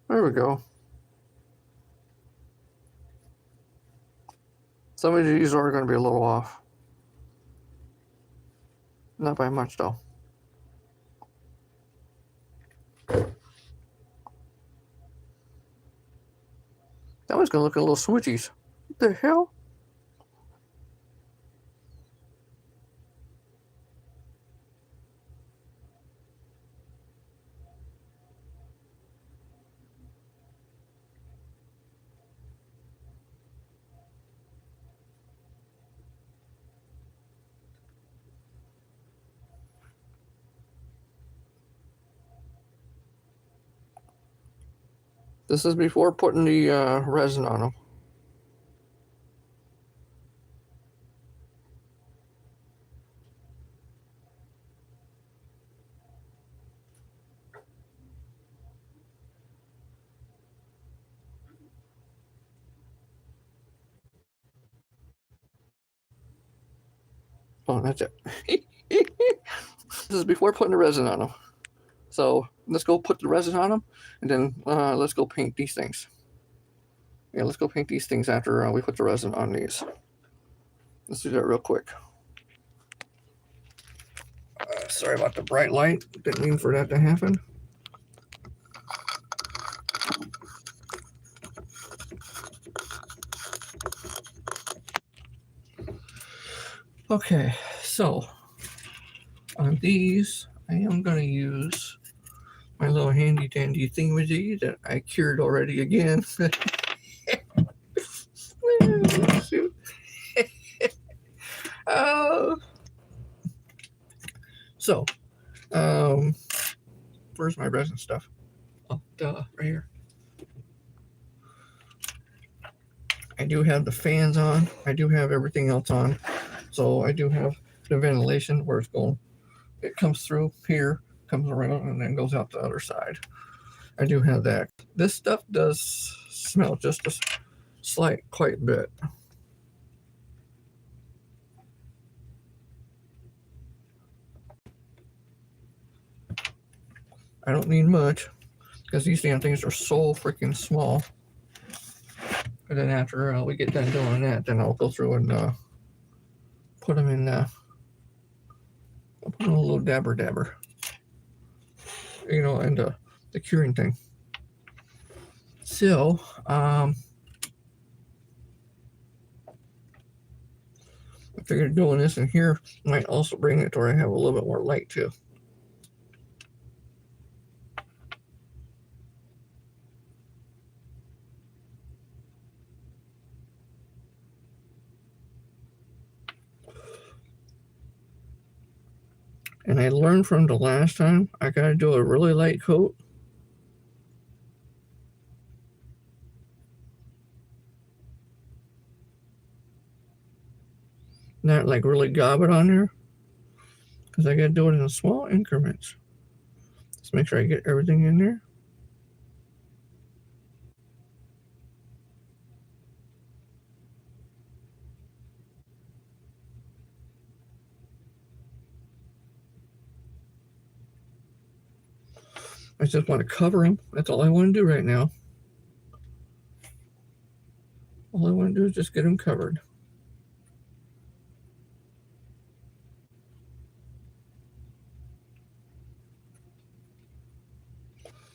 There we go. Some of these are going to be a little off. Not by much, though. That one's going to look a little switchies. What the hell? This is before putting the resin on them. Oh, that's it. This is before putting the resin on them. So let's go put the resin on them, and then let's go paint these things. Yeah, let's go paint these things after we put the resin on these. Let's do that real quick. Sorry about the bright light. Didn't mean for that to happen. Okay, so on these, I am going to use my little handy dandy thingamajig that I cured already again. Shoot. So, where's my resin stuff? Oh, duh, right here. I do have the fans on. I do have everything else on. So I do have the ventilation where it's going. It comes through here, comes around, and then goes out the other side. I do have that. This stuff does smell just a slight, quite bit. I don't need much because these damn things are so freaking small. And then after we get done doing that, then I'll go through and put them in. I'll put in a little dabber, you know, and the curing thing. So, I figured doing this in here might also bring it to where I have a little bit more light too. And I learned from the last time, I gotta do a really light coat. Not like really gob it on there. Because I gotta do it in small increments. Just make sure I get everything in there. I just want to cover them. That's all I want to do right now. All I want to do is just get them covered.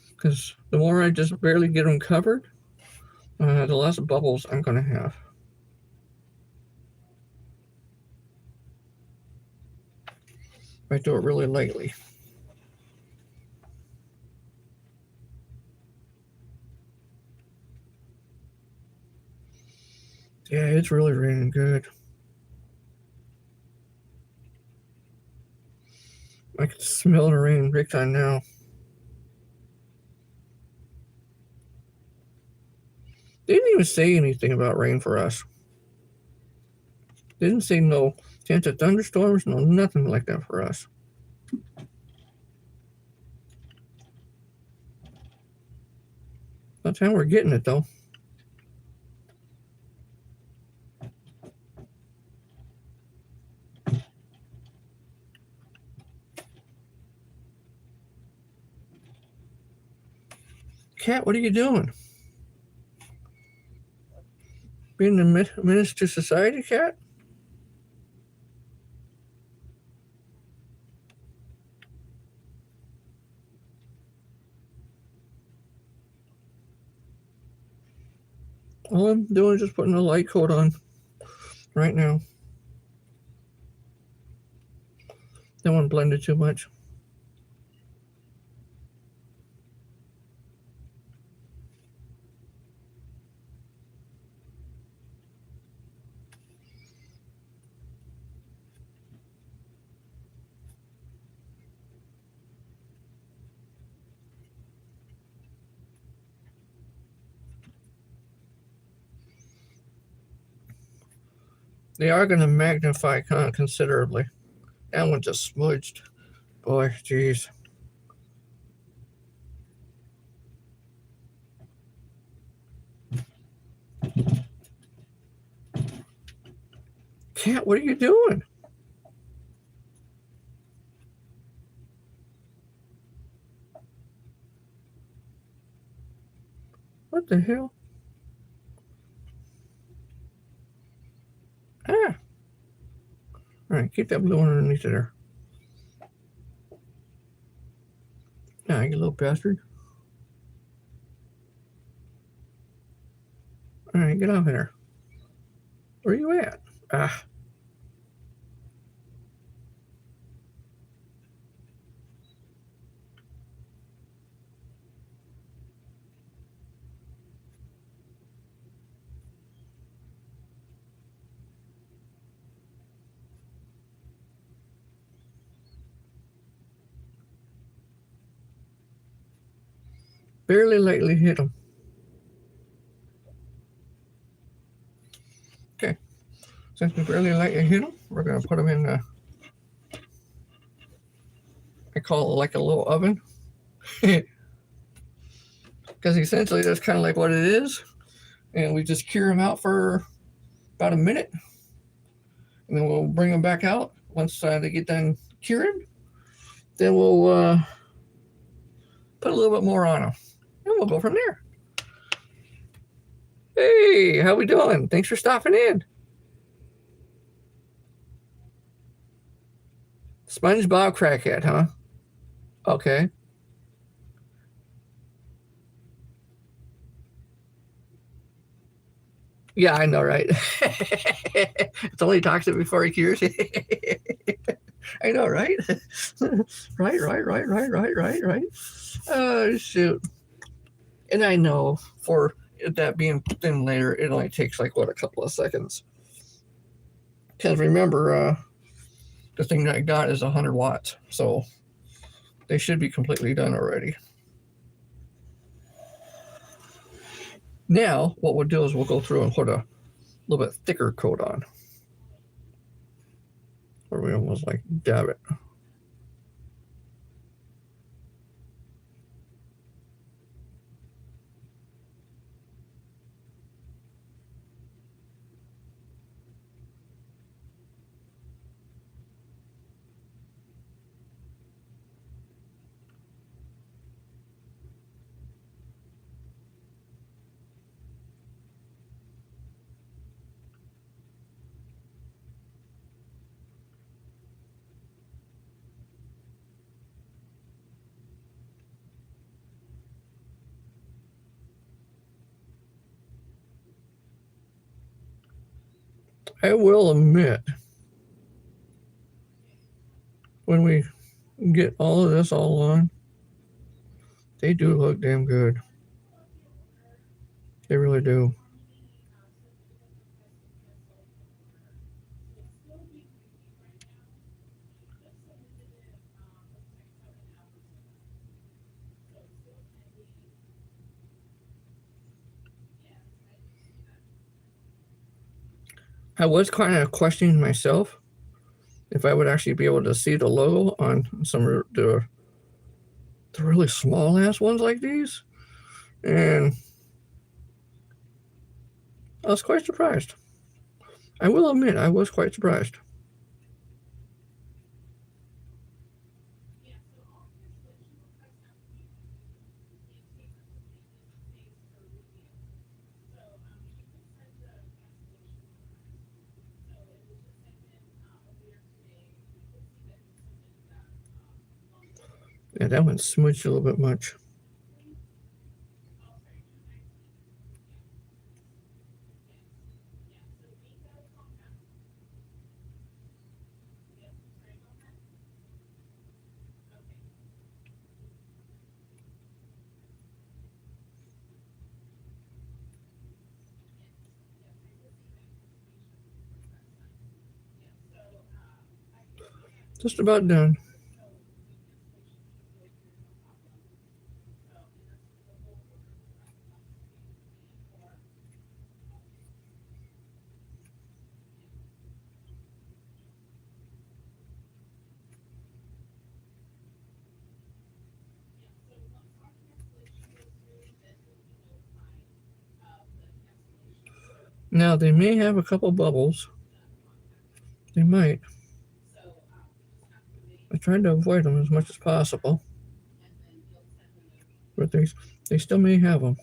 Because the more I just barely get them covered, the less bubbles I'm going to have. I do it really lightly. Yeah, it's really raining good. I can smell the rain big time now. They didn't even say anything about rain for us. They didn't say no chance of thunderstorms, no nothing like that for us. That's how we're getting it though. Cat, what are you doing? Being a menace to society, Cat? All I'm doing is just putting a light coat on right now. That one blended too much. They are going to magnify considerably. That one just smudged. Boy, jeez. Cat, what are you doing? What the hell? Ah. Alright, keep that blue one underneath there. Ah, you little bastard. Alright, get off of there. Where are you at? Ah. Barely lightly hit him. Okay. Since we barely lightly hit him, we're going to put him in the, I call it like a little oven. Because essentially that's kind of like what it is. And we just cure them out for about a minute. And then we'll bring them back out once they get done curing. Then we'll put a little bit more on them. And we'll go from there. Hey, how we doing? Thanks for stopping in. SpongeBob Crackhead, huh? Okay. Yeah, I know, right? It's only toxic before it cures. I know, right? Right. Oh, shoot. And I know for that being thin later, it only takes like, what, a couple of seconds. Because remember, the thing that I got is 100 watts, so they should be completely done already. Now, what we'll do is we'll go through and put a little bit thicker coat on, where we almost like dab it. I will admit, when we get all of this all on, they do look damn good. They really do. I was kind of questioning myself if I would actually be able to see the logo on some of the really small ass ones like these, and I was quite surprised. I will admit, I was quite surprised. Yeah, that one smooched a little bit much. Just about done. Now, they may have a couple bubbles. They might. I tried to avoid them as much as possible, but they still may have them.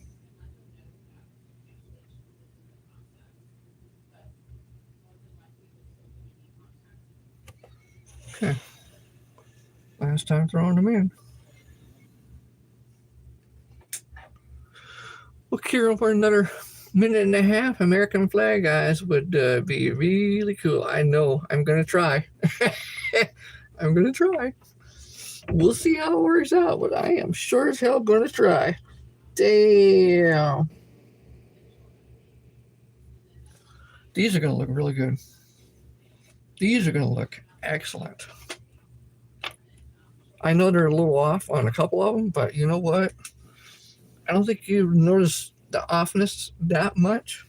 Okay. Last time throwing them in. We'll cure them for another minute and a half. American flag eyes would be really cool. I know. I'm going to try. I'm going to try. We'll see how it works out, but I am sure as hell going to try. Damn. These are going to look really good. These are going to look excellent. I know they're a little off on a couple of them, but you know what? I don't think you notice the offness that much.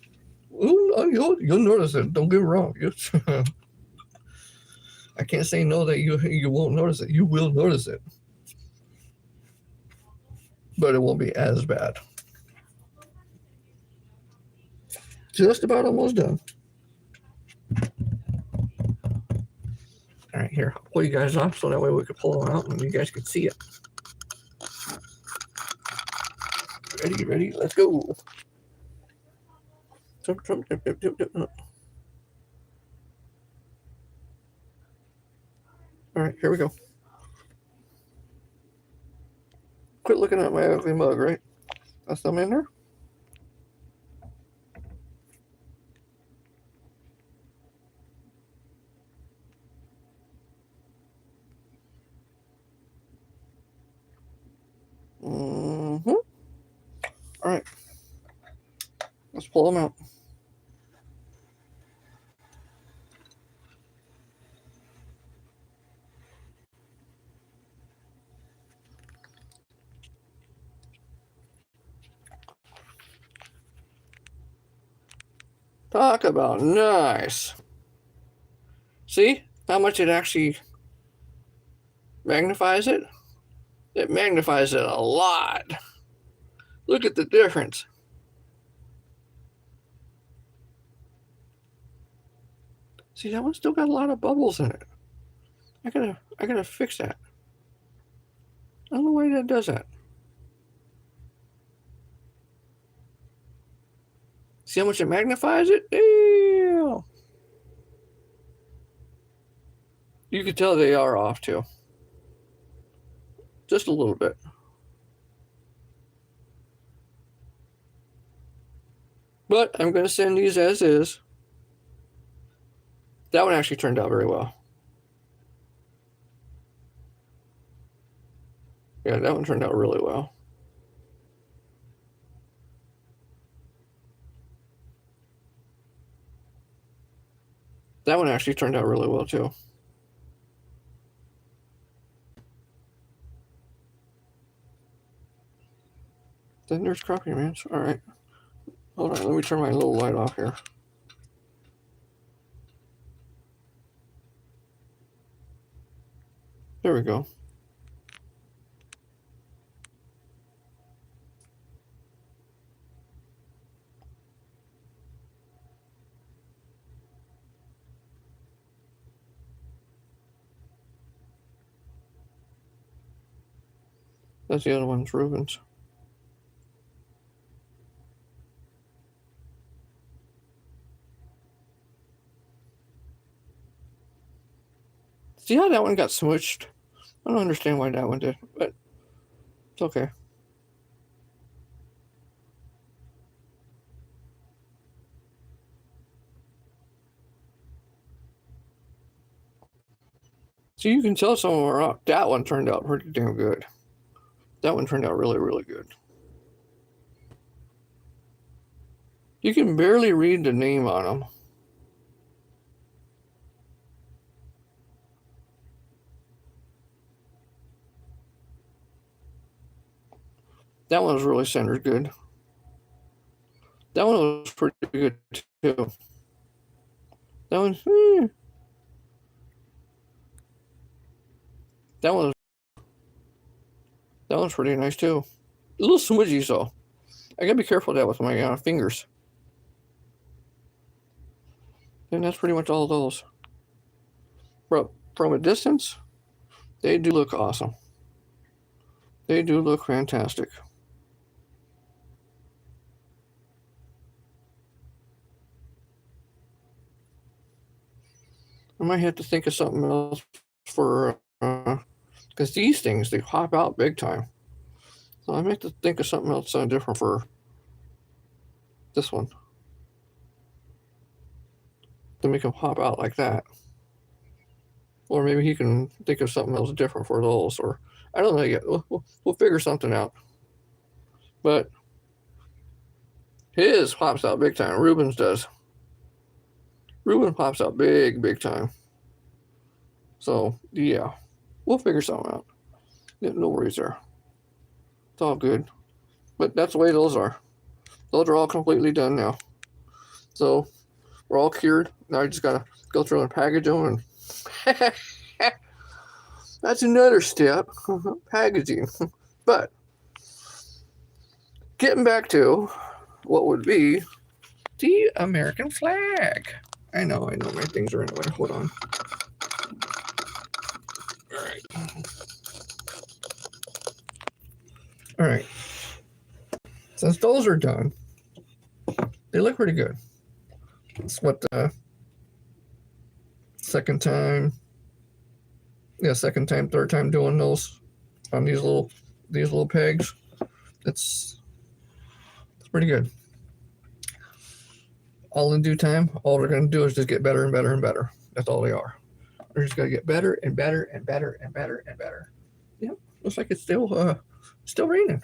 Ooh, you'll notice it. Don't get me wrong. I can't say no that you won't notice it. You will notice it, but it won't be as bad. Just about almost done. All right, here, I'll pull you guys off so that way we can pull them out and you guys can see it. Ready, let's go. Jump. All right, here we go. Quit looking at my ugly mug, right? That's some in there. Mm-hmm. All right. Let's pull them out. Talk about nice. See how much it actually magnifies it? It magnifies it a lot. Look at the difference. See, that one still got a lot of bubbles in it. I gotta fix that. I don't know why that does that. See how much it magnifies it? Damn. You can tell they are off too. Just a little bit. But I'm going to send these as is. That one actually turned out very well. Yeah, that one turned out really well. That one actually turned out really well too. Then there's crappie mans. All right. Hold on. Let me turn my little light off here. There we go. That's the other one's Rubens. See how that one got smushed? I don't understand why that one did, but it's okay. So you can tell some of them are out. That one turned out pretty damn good. That one turned out really, really good. You can barely read the name on them. That one was really centered good. That one was pretty good too. That one, that one's pretty nice too. A little smudgy, so I gotta be careful with that with my fingers. And that's pretty much all of those. From a distance, they do look awesome. They do look fantastic. I might have to think of something else for, because these things, they pop out big time. So I might have to think of something else different for this one. To make him pop out like that. Or maybe he can think of something else different for those. Or I don't know yet. We'll figure something out. But his pops out big time. Rubens does. Ruben pops out big time. So, yeah. We'll figure something out. Yeah, no worries there. It's all good. But that's the way those are. Those are all completely done now. So, we're all cured. Now I just got to go through and package them. And that's another step. Packaging. But, getting back to what would be the American flag. I know, my things are in the way. Hold on. All right. Since those are done, they look pretty good. It's what the second time, third time doing those on these little pegs. It's pretty good. All in due time, all they're going to do is just get better and better and better. That's all they are. They're just going to get better and better and better and better and better. Yep, looks like it's still raining.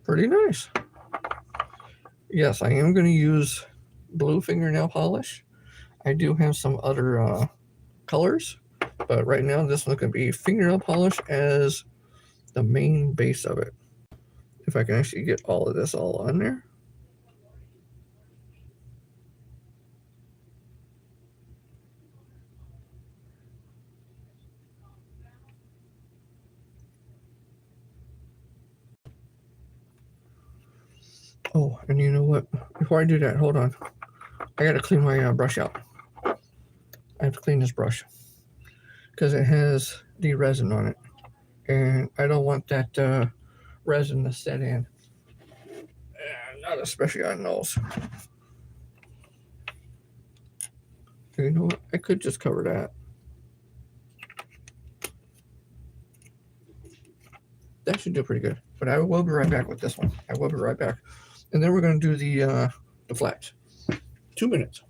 Pretty nice. Yes, I am going to use blue fingernail polish. I do have some other colors, but right now this one's going to be fingernail polish as the main base of it. If I can actually get all of this all on there. Oh, and you know what? Before I do that, hold on. I gotta clean my brush out. I have to clean this brush because it has the resin on it, and I don't want that resin to set in. Not especially on those. You know what? I could just cover that. That should do pretty good. But I will be right back with this one. I will be right back, and then we're gonna do the flats. 2 minutes.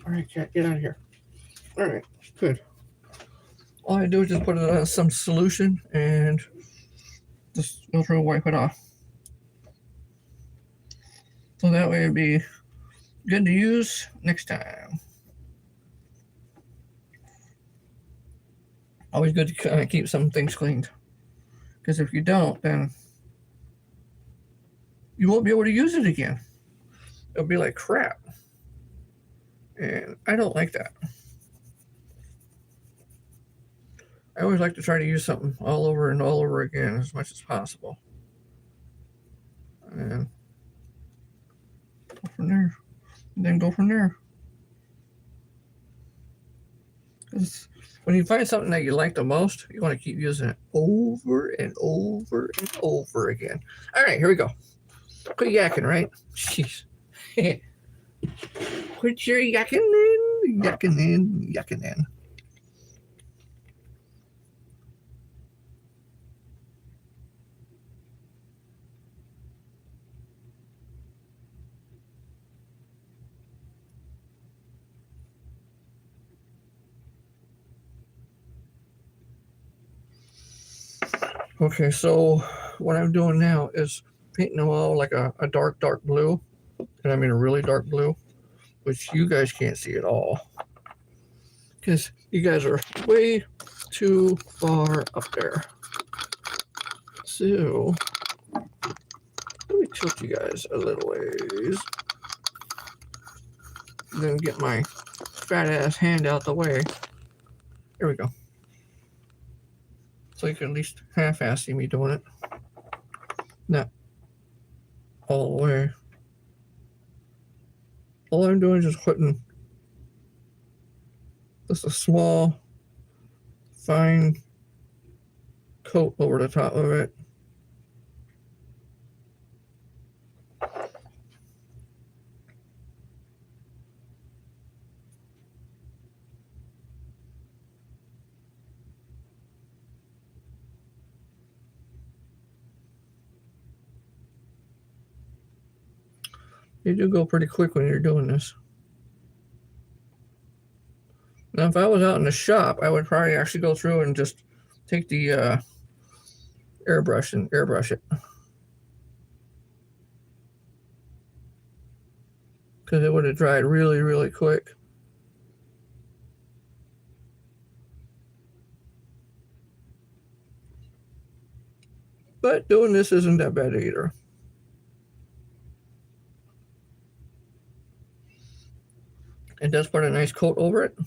All right, cat, get out of here. All right, good. All I do is just put some solution and just go through and wipe it off. So that way it'd be good to use next time. Always good to keep some things cleaned. Because if you don't, then you won't be able to use it again. It'll be like crap. And I don't like that. I always like to try to use something all over and all over again as much as possible. And go from there. And then go from there. Because when you find something that you like the most, you want to keep using it over and over and over again. All right, here we go. Quit yakking, right? Jeez. Quit your yakking in, yakking in, yakking in. Okay, so what I'm doing now is painting them all like a dark blue. And I mean a really dark blue, which you guys can't see at all. Because you guys are way too far up there. So, let me tilt you guys a little ways. And then get my fat ass hand out the way. Here we go. So you can at least half-ass see me doing it. Not all the way. All I'm doing is just putting just a small, fine coat over the top of it. You do go pretty quick when you're doing this. Now, if I was out in the shop, I would probably actually go through and just take the airbrush and airbrush it. Because it would have dried really, really quick. But doing this isn't that bad either. It does put a nice coat over it.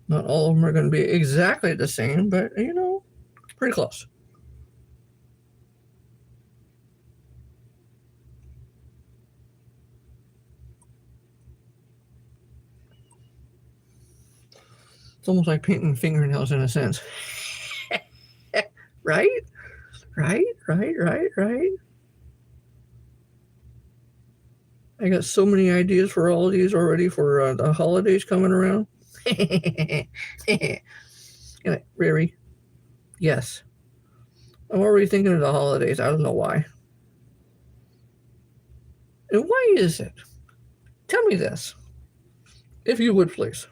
Not all of them are going to be exactly the same, but, you know, pretty close. It's almost like painting fingernails in a sense. Right? Right? I got so many ideas for all of these already for the holidays coming around. Riri, yes. I'm already thinking of the holidays. I don't know why. And why is it? Tell me this, if you would please.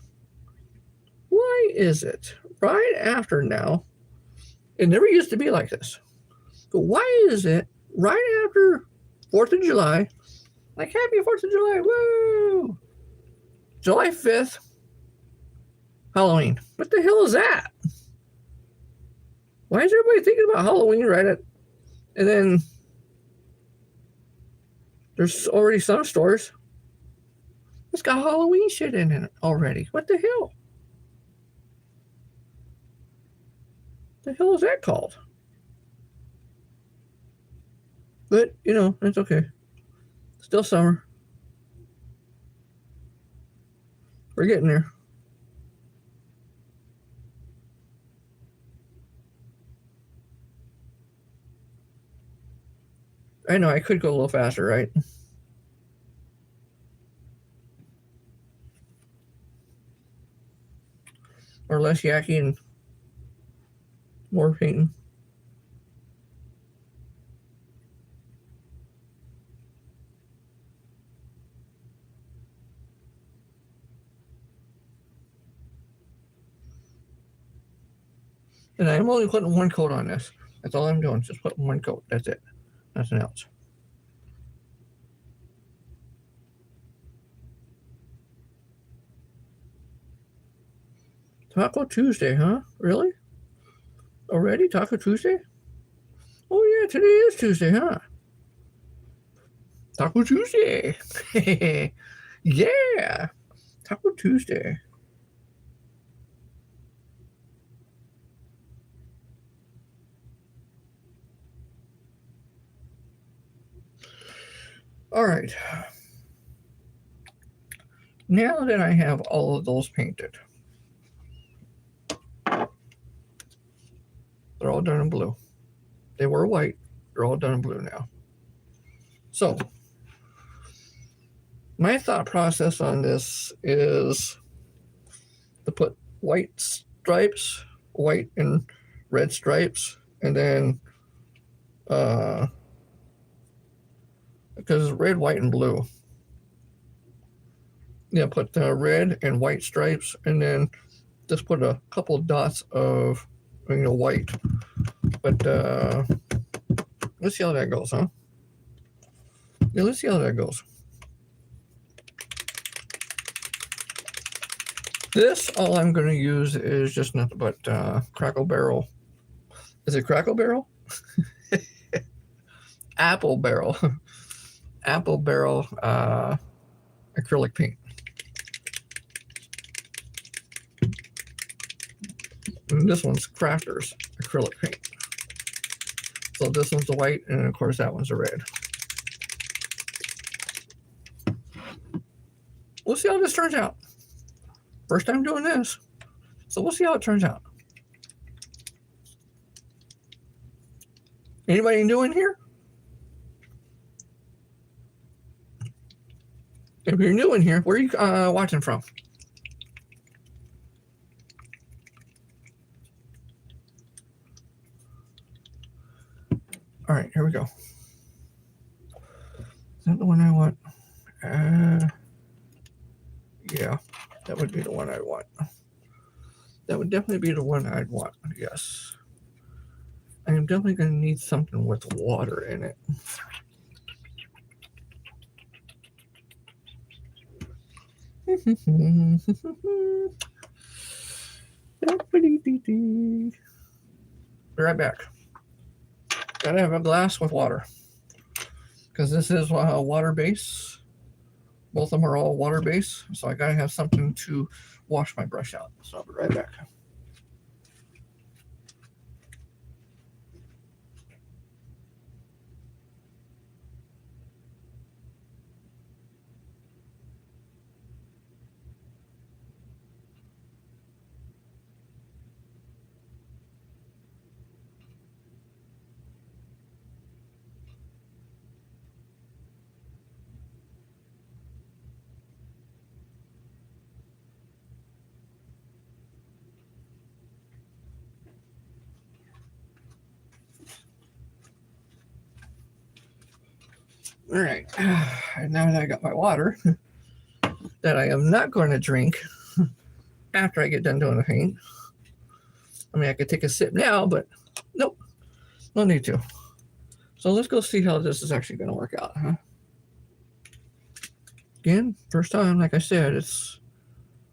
Why is it right after now? It never used to be like this. But why is it right after 4th of July, like happy 4th of July, woo! July 5th, Halloween. What the hell is that? Why is everybody thinking about Halloween right at, and then there's already some stores that's got Halloween shit in it already. What the hell? The hell is that called? But, you know, it's okay. Still summer. We're getting there. I know I could go a little faster, right? Or less yakky and more painting. And I'm only putting one coat on this. That's all I'm doing. Just putting one coat. That's it. Nothing else. Taco Tuesday, huh? Really? Already? Taco Tuesday? Oh, yeah, today is Tuesday, huh? Taco Tuesday. Yeah. Taco Tuesday. All right. Now that I have all of those painted, they're all done in blue. They were white. They're all done in blue now. So, my thought process on this is to put white stripes, white and red stripes, and then because red, white, and blue. Yeah, put red and white stripes, and then just put a couple dots of white. But let's see how that goes, huh? Yeah, let's see how that goes. This, all I'm going to use is just nothing but Crackle Barrel. Is it Crackle Barrel? Apple Barrel. Apple Barrel acrylic paint. And this one's Crafters acrylic paint. So this one's the white, and of course that one's the red. We'll see how this turns out. First time doing this, so we'll see how it turns out. Anybody new in here? If you're new in here, where are you watching from? All right, here we go. Is that the one I want? Yeah, that would be the one I want. That would definitely be the one I'd want, yes. I am definitely going to need something with water in it. Be right back. Gotta have a glass with water because this is water base. Both of them are all water base, so I gotta have something to wash my brush out. So I'll be right back. All right. And now that I got my water that I am not going to drink after I get done doing the paint. I mean, I could take a sip now, but nope, no need to. So let's go see how this is actually going to work out, huh? Again, first time, like I said, it's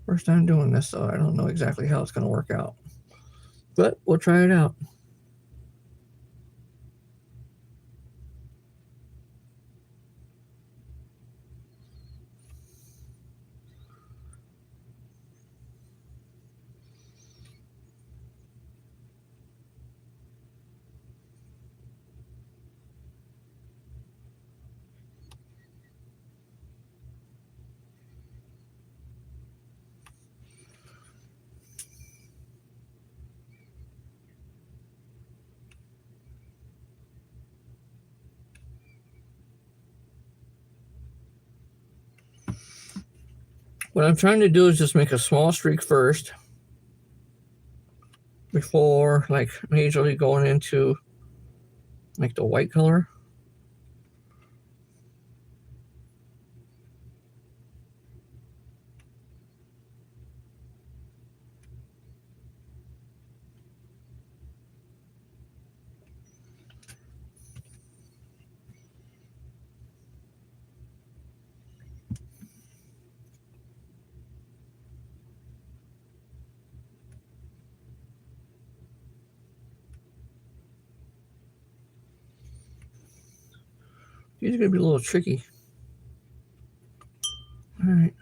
first time doing this, so I don't know exactly how it's going to work out. But we'll try it out. What I'm trying to do is just make a small streak first before like majorly going into like the white color. These are going to be a little tricky. All right.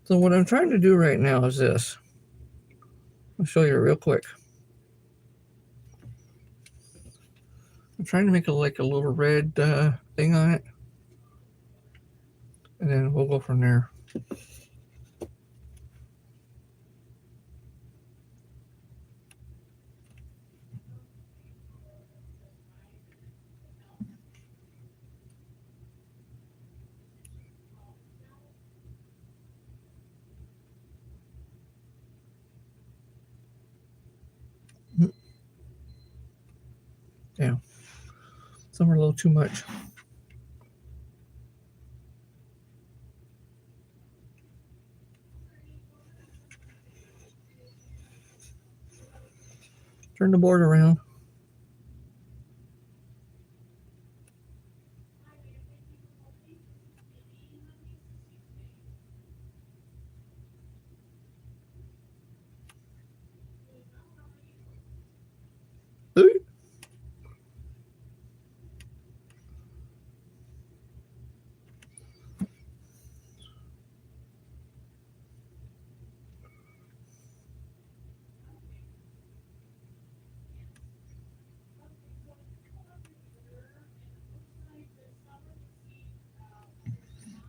So what I'm trying to do right now is this. I'll show you real quick. I'm trying to make a like a little red thing on it, and then we'll go from there. Yeah, some are a little too much. Turn the board around. Ooh.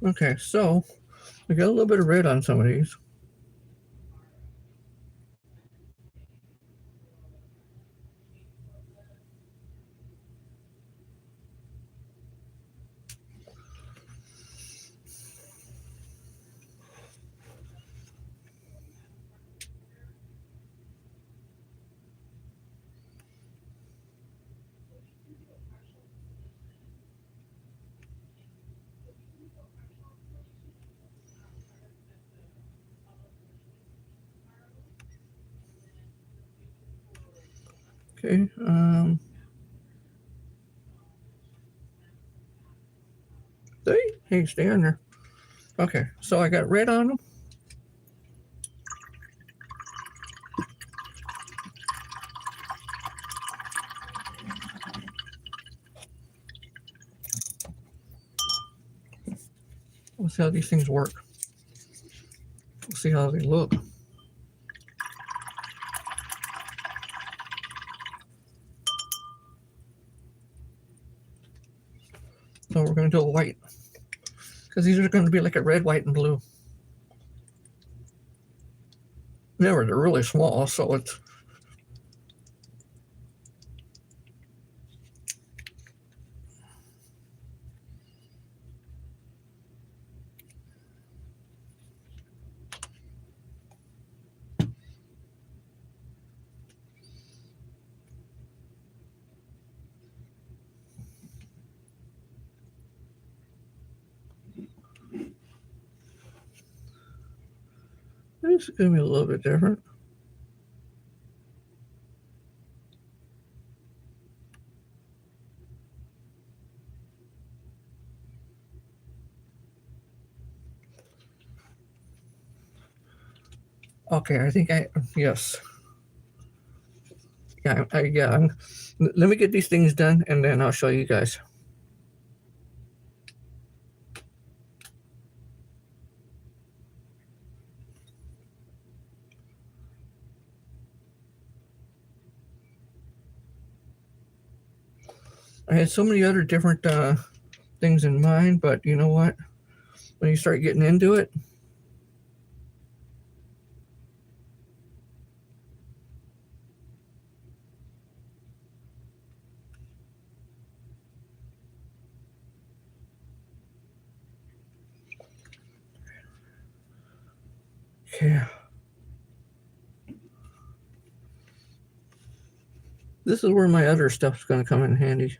Okay, so we got a little bit of red on some of these. Okay. Hey, stay on there. Okay, so I got red on them. Let's see how these things work. We'll see how they look. into a white. Because these are going to be like a red, white, and blue. Never, they're really small, so it's... This is going to be a little bit different. Okay, I think yes. Yeah. Let me get these things done, and then I'll show you guys. I had so many other different things in mind, but you know what? When you start getting into it, yeah. This is where my other stuff's going to come in handy.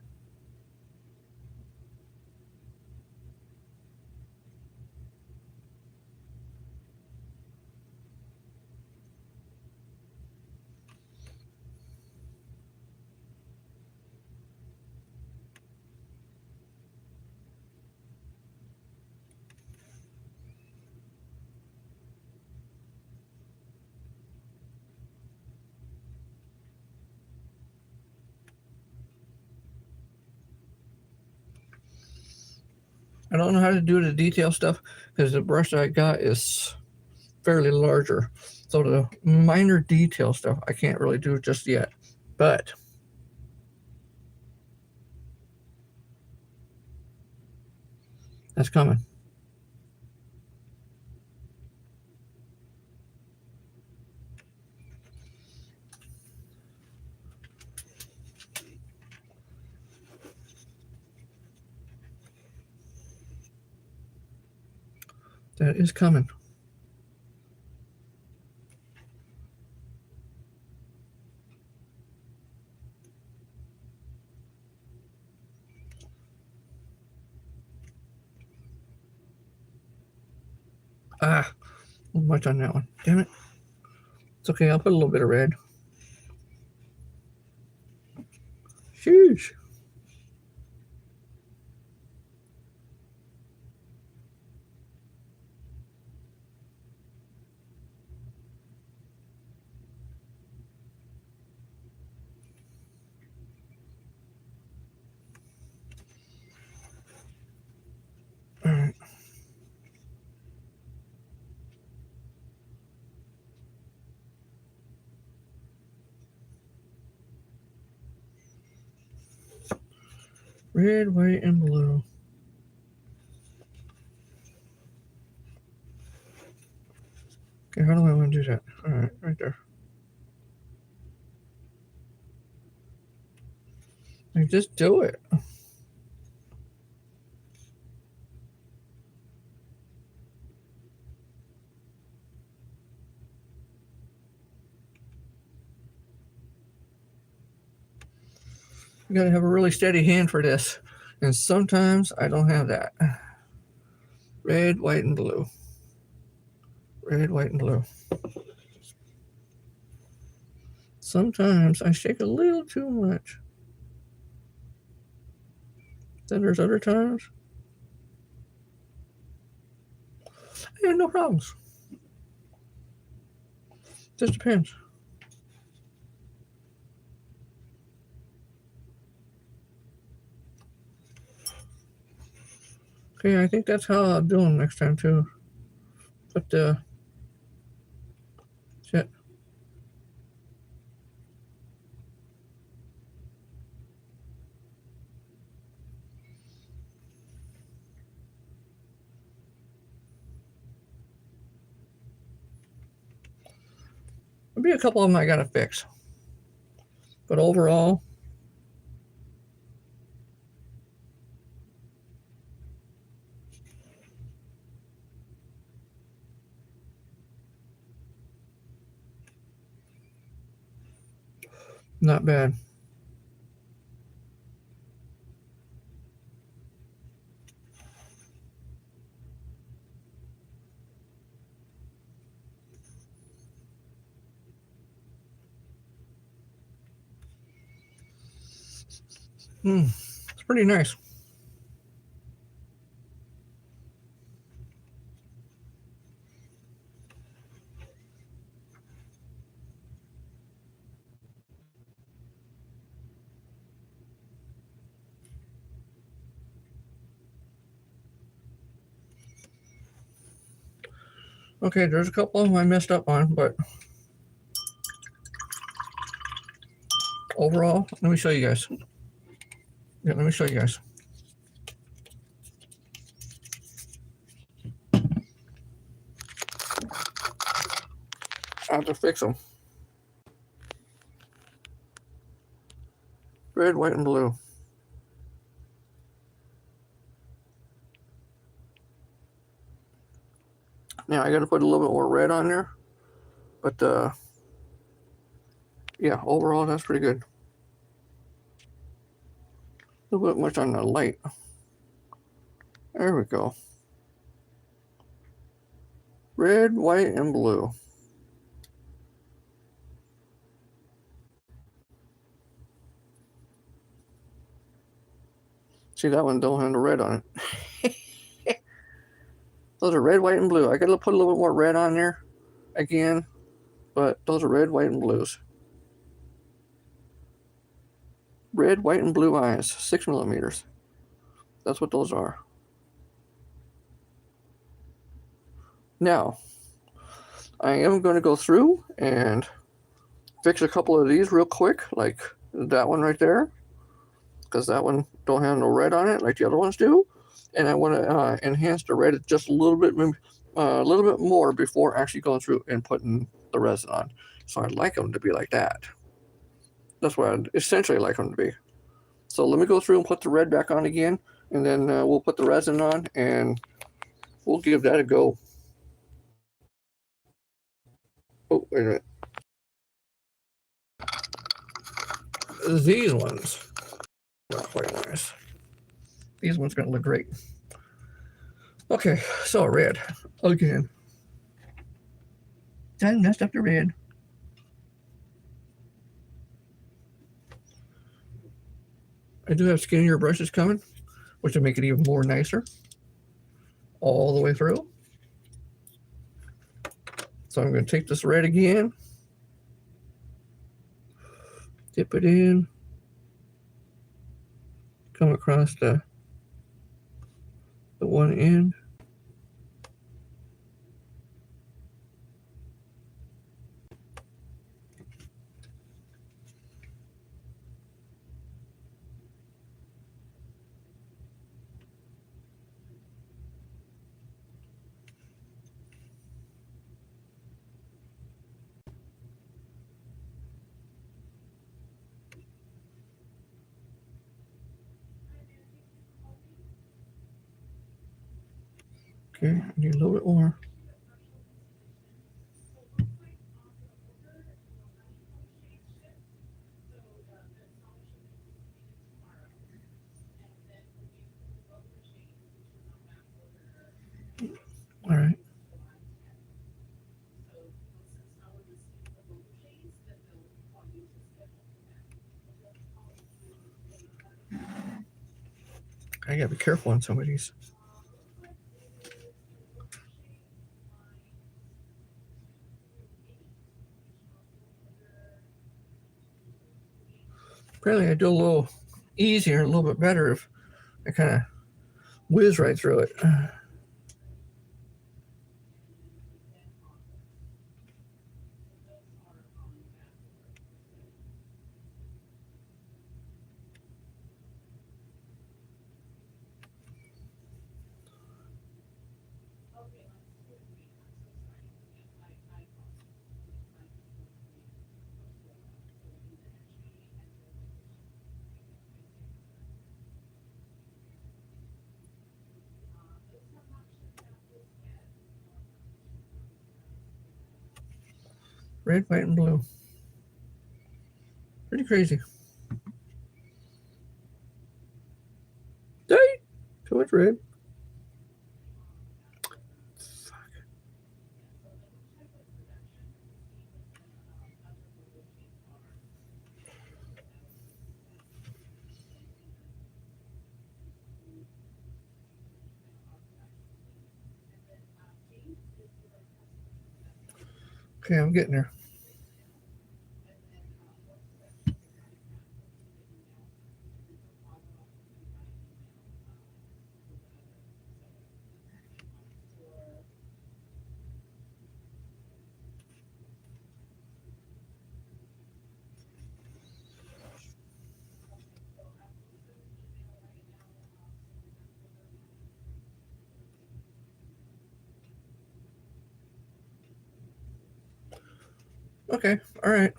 I don't know how to do the detail stuff because the brush I got is fairly larger. So the minor detail stuff I can't really do just yet. But that's coming. That is coming. Ah, much on that one. Damn it. It's okay. I'll put a little bit of red. Sheesh. All right. Red, white, and blue. Okay, how do I want to do that? All right there. Like, just do it. You gotta have a really steady hand for this. And sometimes I don't have that. Red, white, and blue. Red, white, and blue. Sometimes I shake a little too much. Then there's other times I have no problems. Just depends. Okay, I think that's how I'll do them next time too. But shit. There'll be a couple of them I gotta fix. But overall, not bad. It's pretty nice. Okay, there's a couple of them I messed up on, but overall, let me show you guys. Yeah, let me show you guys. I have to fix them. Red, white, and blue. Now I got to put a little bit more red on there, but yeah, overall that's pretty good. A little bit much on the light. There we go. Red, white, and blue. See, that one don't have the red on it. Those are red, white, and blue. I got to put a little bit more red on there again, but those are red, white, and blues. Red, white, and blue eyes, 6 millimeters. That's what those are. Now, I am going to go through and fix a couple of these real quick, like that one right there, because that one don't have no red on it like the other ones do. And I want to enhance the red just a little bit more before actually going through and putting the resin on. So I'd like them to be like that. That's what I'd essentially like them to be. So let me go through and put the red back on again, and then we'll put the resin on and we'll give that a go. Oh, wait a minute. These ones look quite nice. These ones going to look great. Okay, so red again. I messed up the red. I do have skinnier brushes coming, which will make it even more nicer all the way through. So I'm going to take this red again, dip it in, come across the one end. Okay, I need a little bit more. All right. I gotta be careful on some of these. Apparently, I do a little easier, a little bit better if I kind of whiz right through it. Red, white, and blue. Pretty crazy. Dang! Too much red. Okay, I'm getting there. Okay, all right.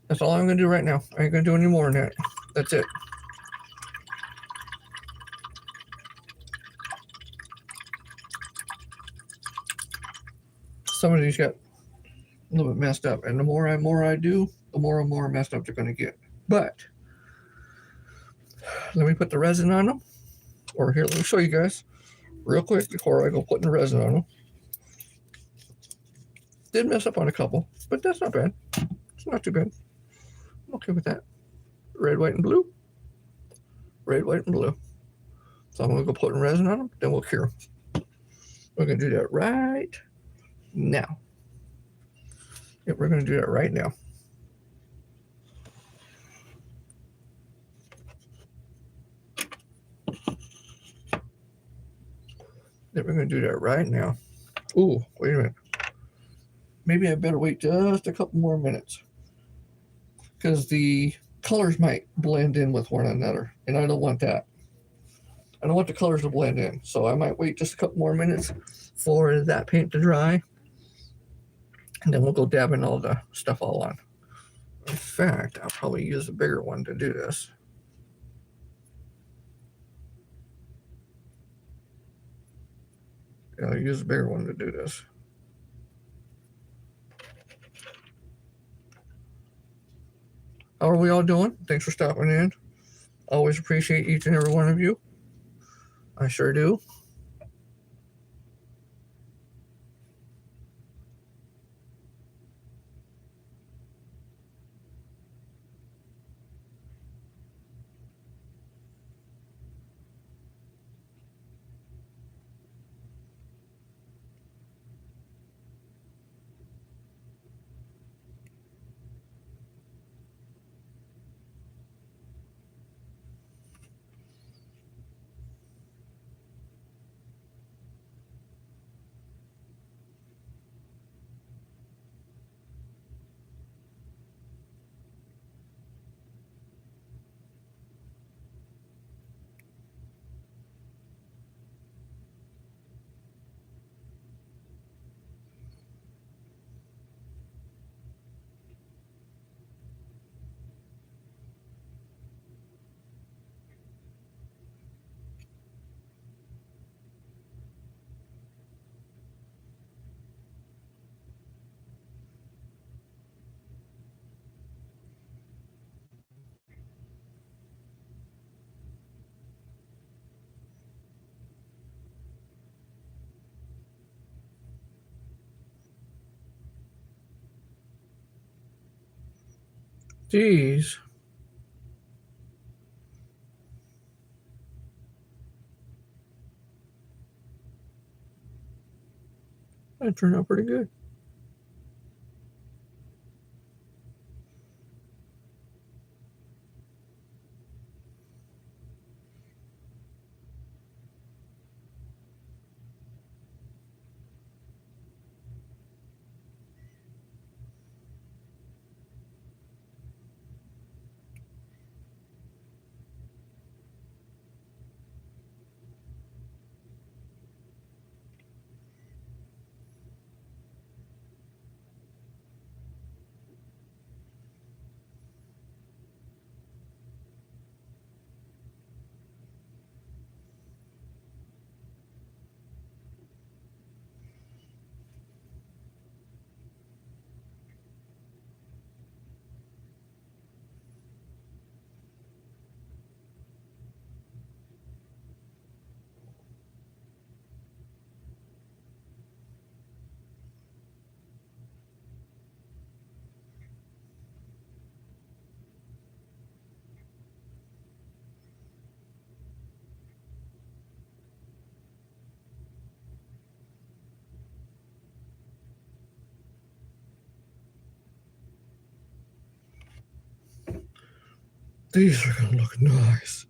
That's all I'm gonna do right now. I ain't gonna do any more than that. That's it. Some of these got a little bit messed up, and the more I do, the more and more messed up they're gonna get. But let me put the resin on them. Or here, let me show you guys real quick before I go putting the resin on them. Did mess up on a couple, but that's not bad. It's not too bad. I'm okay with that. Red, white, and blue. Red, white, and blue. So I'm gonna go putting resin on them, then we'll cure them. We're gonna do that right now. Yep, we're gonna do that right now. Yep, we're gonna do that right now. Ooh, wait a minute. Maybe I better wait just a couple more minutes because the colors might blend in with one another, and I don't want that. I don't want the colors to blend in, so I might wait just a couple more minutes for that paint to dry, and then we'll go dabbing all the stuff all on. In fact, I'll probably use a bigger one to do this. Yeah, I'll use a bigger one to do this. How are we all doing? Thanks for stopping in. Always appreciate each and every one of you. I sure do. Jeez. That turned out pretty good. These are gonna look nice.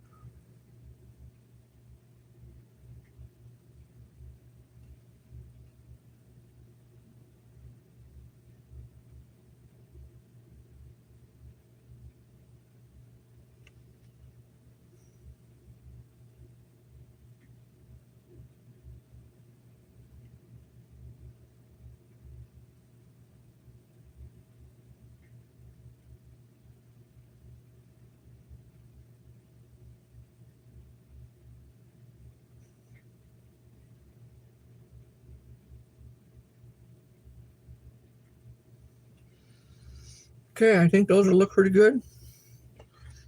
Okay, I think those will look pretty good.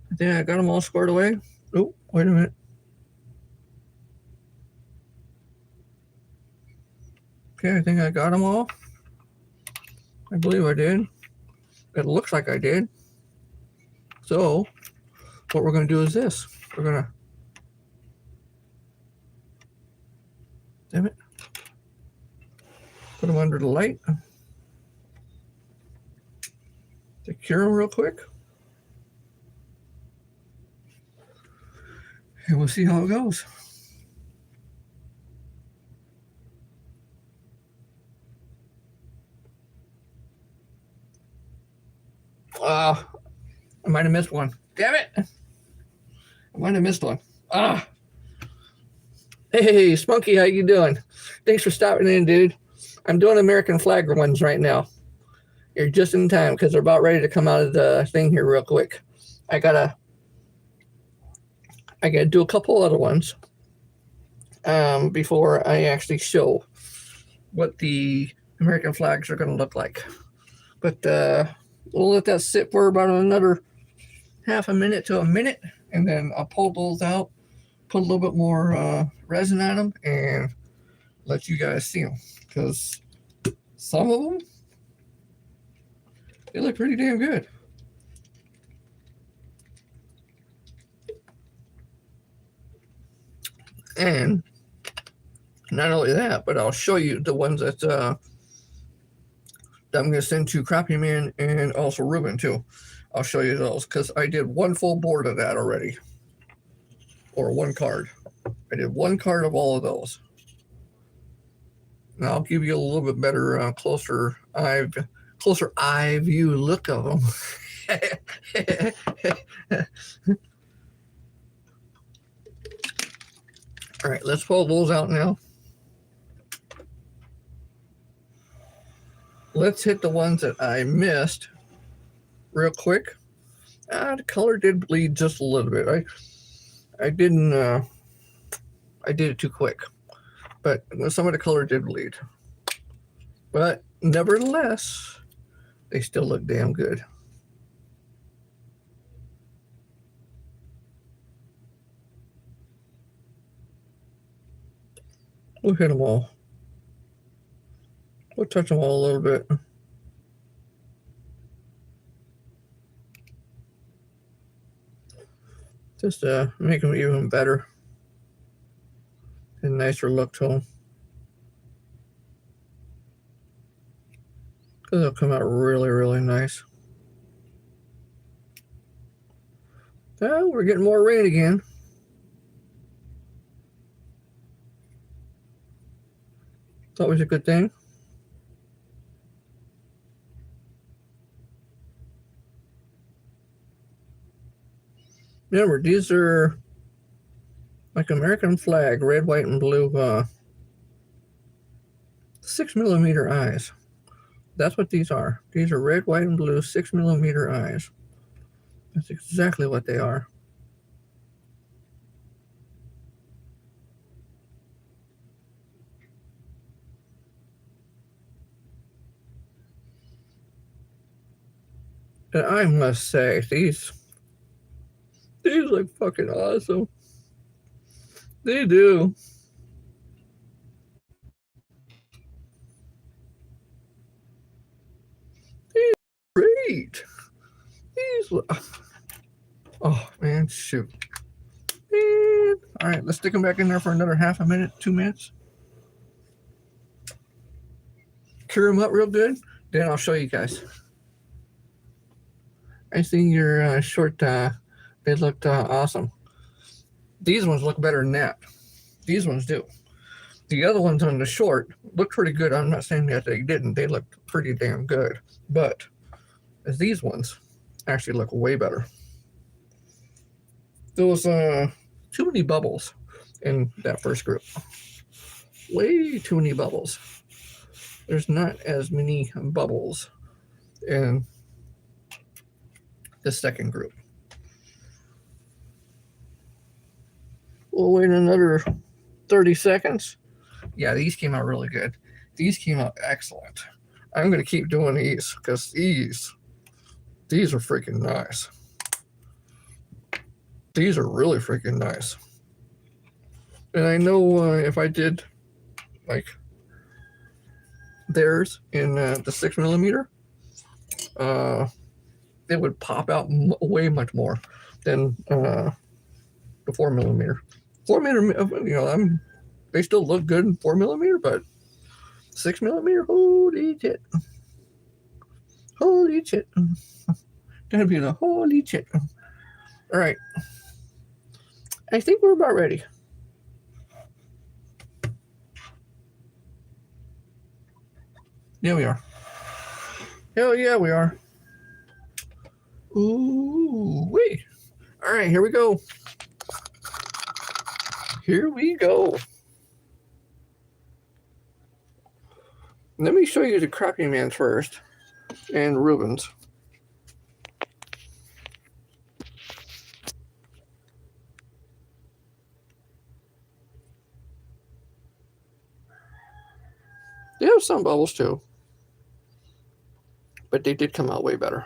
I think I got them all squared away. Oh, wait a minute. Okay, I think I got them all. I believe I did. It looks like I did. So, what we're going to do is this. We're going to... Damn it. Put them under the light. Secure them real quick. And we'll see how it goes. I might have missed one. Damn it! I might have missed one. Hey, Spunky, how you doing? Thanks for stopping in, dude. I'm doing American flag ones right now. You're just in time because they're about ready to come out of the thing here real quick. I gotta do a couple other ones before I actually show what the American flags are going to look like. But we'll let that sit for about another half a minute to a minute, and then I'll pull those out, put a little bit more resin on them, and let you guys see them. Because some of them, they look pretty damn good. And not only that, but I'll show you the ones that I'm going to send to Crappy Man and also Ruben too. I'll show you those because I did one full board of that already, or one card. I did one card of all of those. Now I'll give you a little bit better, closer eye view look of them. All right, let's pull those out now. Let's hit the ones that I missed real quick. The color did bleed just a little bit. I didn't. I did it too quick, but some of the color did bleed. But nevertheless, they still look damn good. We'll hit them all. We'll touch them all a little bit. Just to make them even better and nicer look to them. Because they'll come out really, really nice. Oh, we're getting more rain again. It's always a good thing. Remember, these are like American flag, red, white, and blue 6mm eyes. That's what these are. These are red, white, and blue 6mm eyes. That's exactly what they are. And I must say, these look fucking awesome. They do. These are great. These look. Oh man, shoot. Man. All right, let's stick them back in there for another half a minute, 2 minutes. Cure them up real good. Then I'll show you guys. I see your short They looked awesome. These ones look better than that. These ones do. The other ones on the short looked pretty good. I'm not saying that they didn't. They looked pretty damn good. But these ones actually look way better. There was too many bubbles in that first group. Way too many bubbles. There's not as many bubbles in the second group. We'll wait another 30 seconds. Yeah, these came out really good. These came out excellent. I'm going to keep doing these because these are freaking nice. These are really freaking nice. And I know if I did like theirs in the 6mm, it would pop out way much more than the 4mm. 4mm, they still look good in 4mm, but 6mm, holy shit. Holy shit. Gonna be the holy shit. All right. I think we're about ready. Yeah, we are. Hell yeah, we are. Ooh, wait. All right, here we go. Here we go. Let me show you the Crappy Man first and Rubens. They have some bubbles too, but they did come out way better.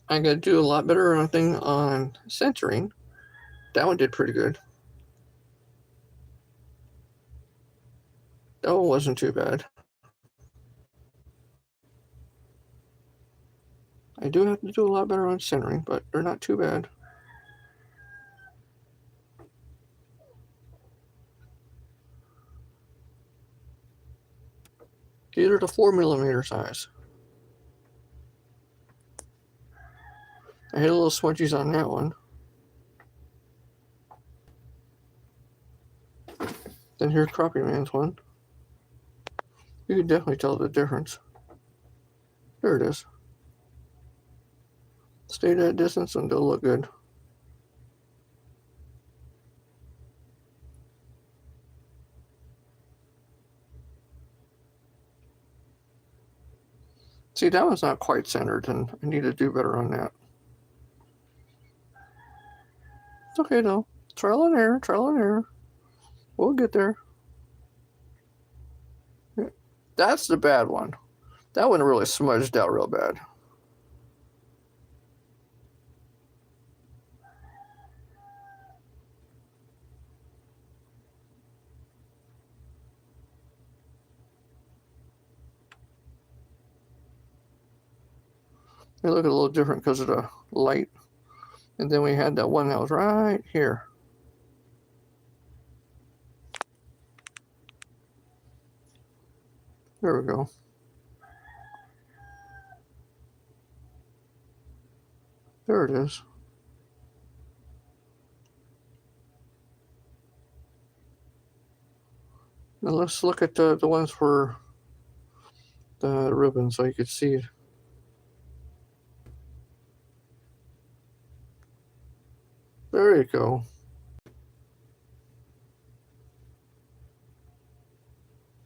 I got to do a lot better thing on centering. That one did pretty good. That one wasn't too bad. I do have to do a lot better on centering, but they're not too bad. These are the 4mm size. I hit a little smudges on that one. Then here's Crappy Man's one. You can definitely tell the difference. There it is. Stay that distance and they'll look good. See, that one's not quite centered, and I need to do better on that. It's okay though. Trial and error, trial and error. We'll get there. Yeah. That's the bad one. That one really smudged out real bad. They look a little different because of the light. And then we had that one that was right here. There we go. There it is. Now let's look at the ones for the ribbon so you could see it. There you go.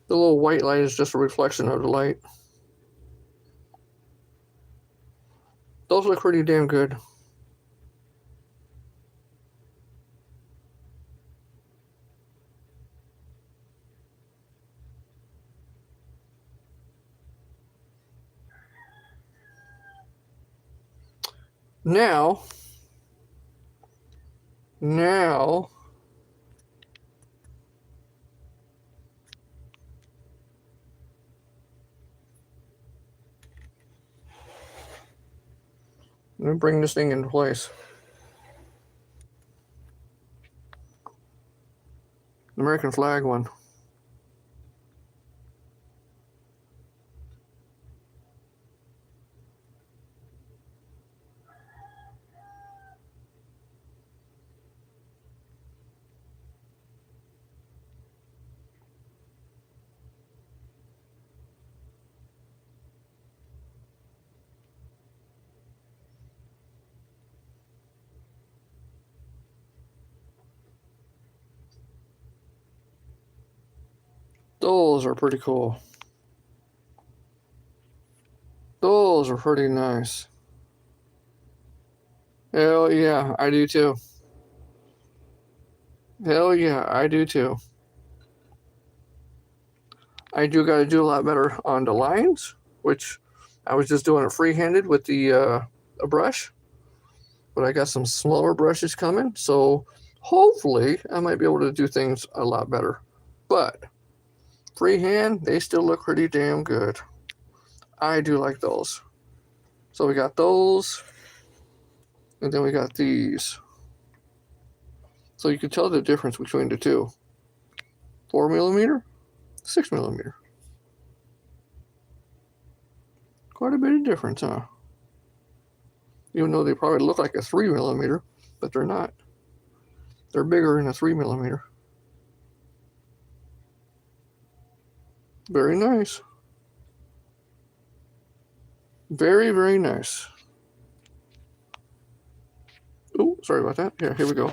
The little white light is just a reflection of the light. Those look pretty damn good. Now, let me bring this thing into place. American flag one. Those are pretty cool. Those are pretty nice. Hell yeah, I do too. Hell yeah, I do too. I do got to do a lot better on the lines, which I was just doing it free-handed with the a brush. But I got some smaller brushes coming, so hopefully I might be able to do things a lot better. But freehand, they still look pretty damn good. I do like those. So we got those, and then we got these. So you can tell the difference between the two. 4mm, 6mm. Quite a bit of difference, huh? Even though they probably look like a 3mm, but they're not. They're bigger than a 3mm. Very nice. Very, very nice. Oh, sorry about that. Yeah, here we go.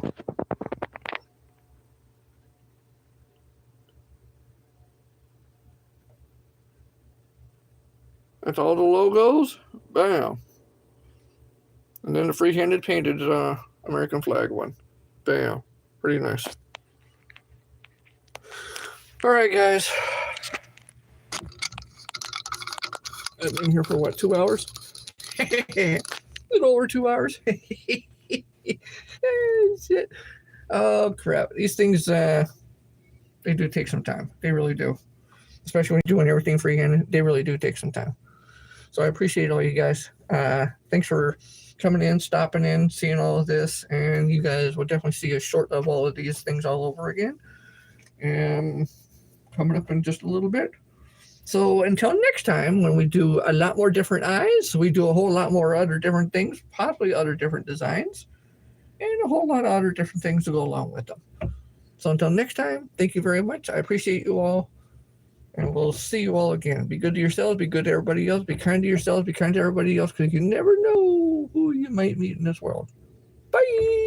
That's all the logos. Bam. And then the free-handed painted American flag one. Bam. Pretty nice. All right, guys. I've been here for what, 2 hours? A little over 2 hours. Shit. Oh crap! These things, they do take some time. They really do. Especially when you're doing everything freehand. They really do take some time. So I appreciate all you guys. Thanks for coming in, stopping in, seeing all of this, and you guys will definitely see a short of all of these things all over again. And coming up in just a little bit. So until next time, when we do a lot more different eyes, we do a whole lot more other different things, possibly other different designs, and a whole lot of other different things to go along with them. So until next time, thank you very much. I appreciate you all, and we'll see you all again. Be good to yourselves, be good to everybody else, be kind to yourselves, be kind to everybody else, because you never know who you might meet in this world. Bye!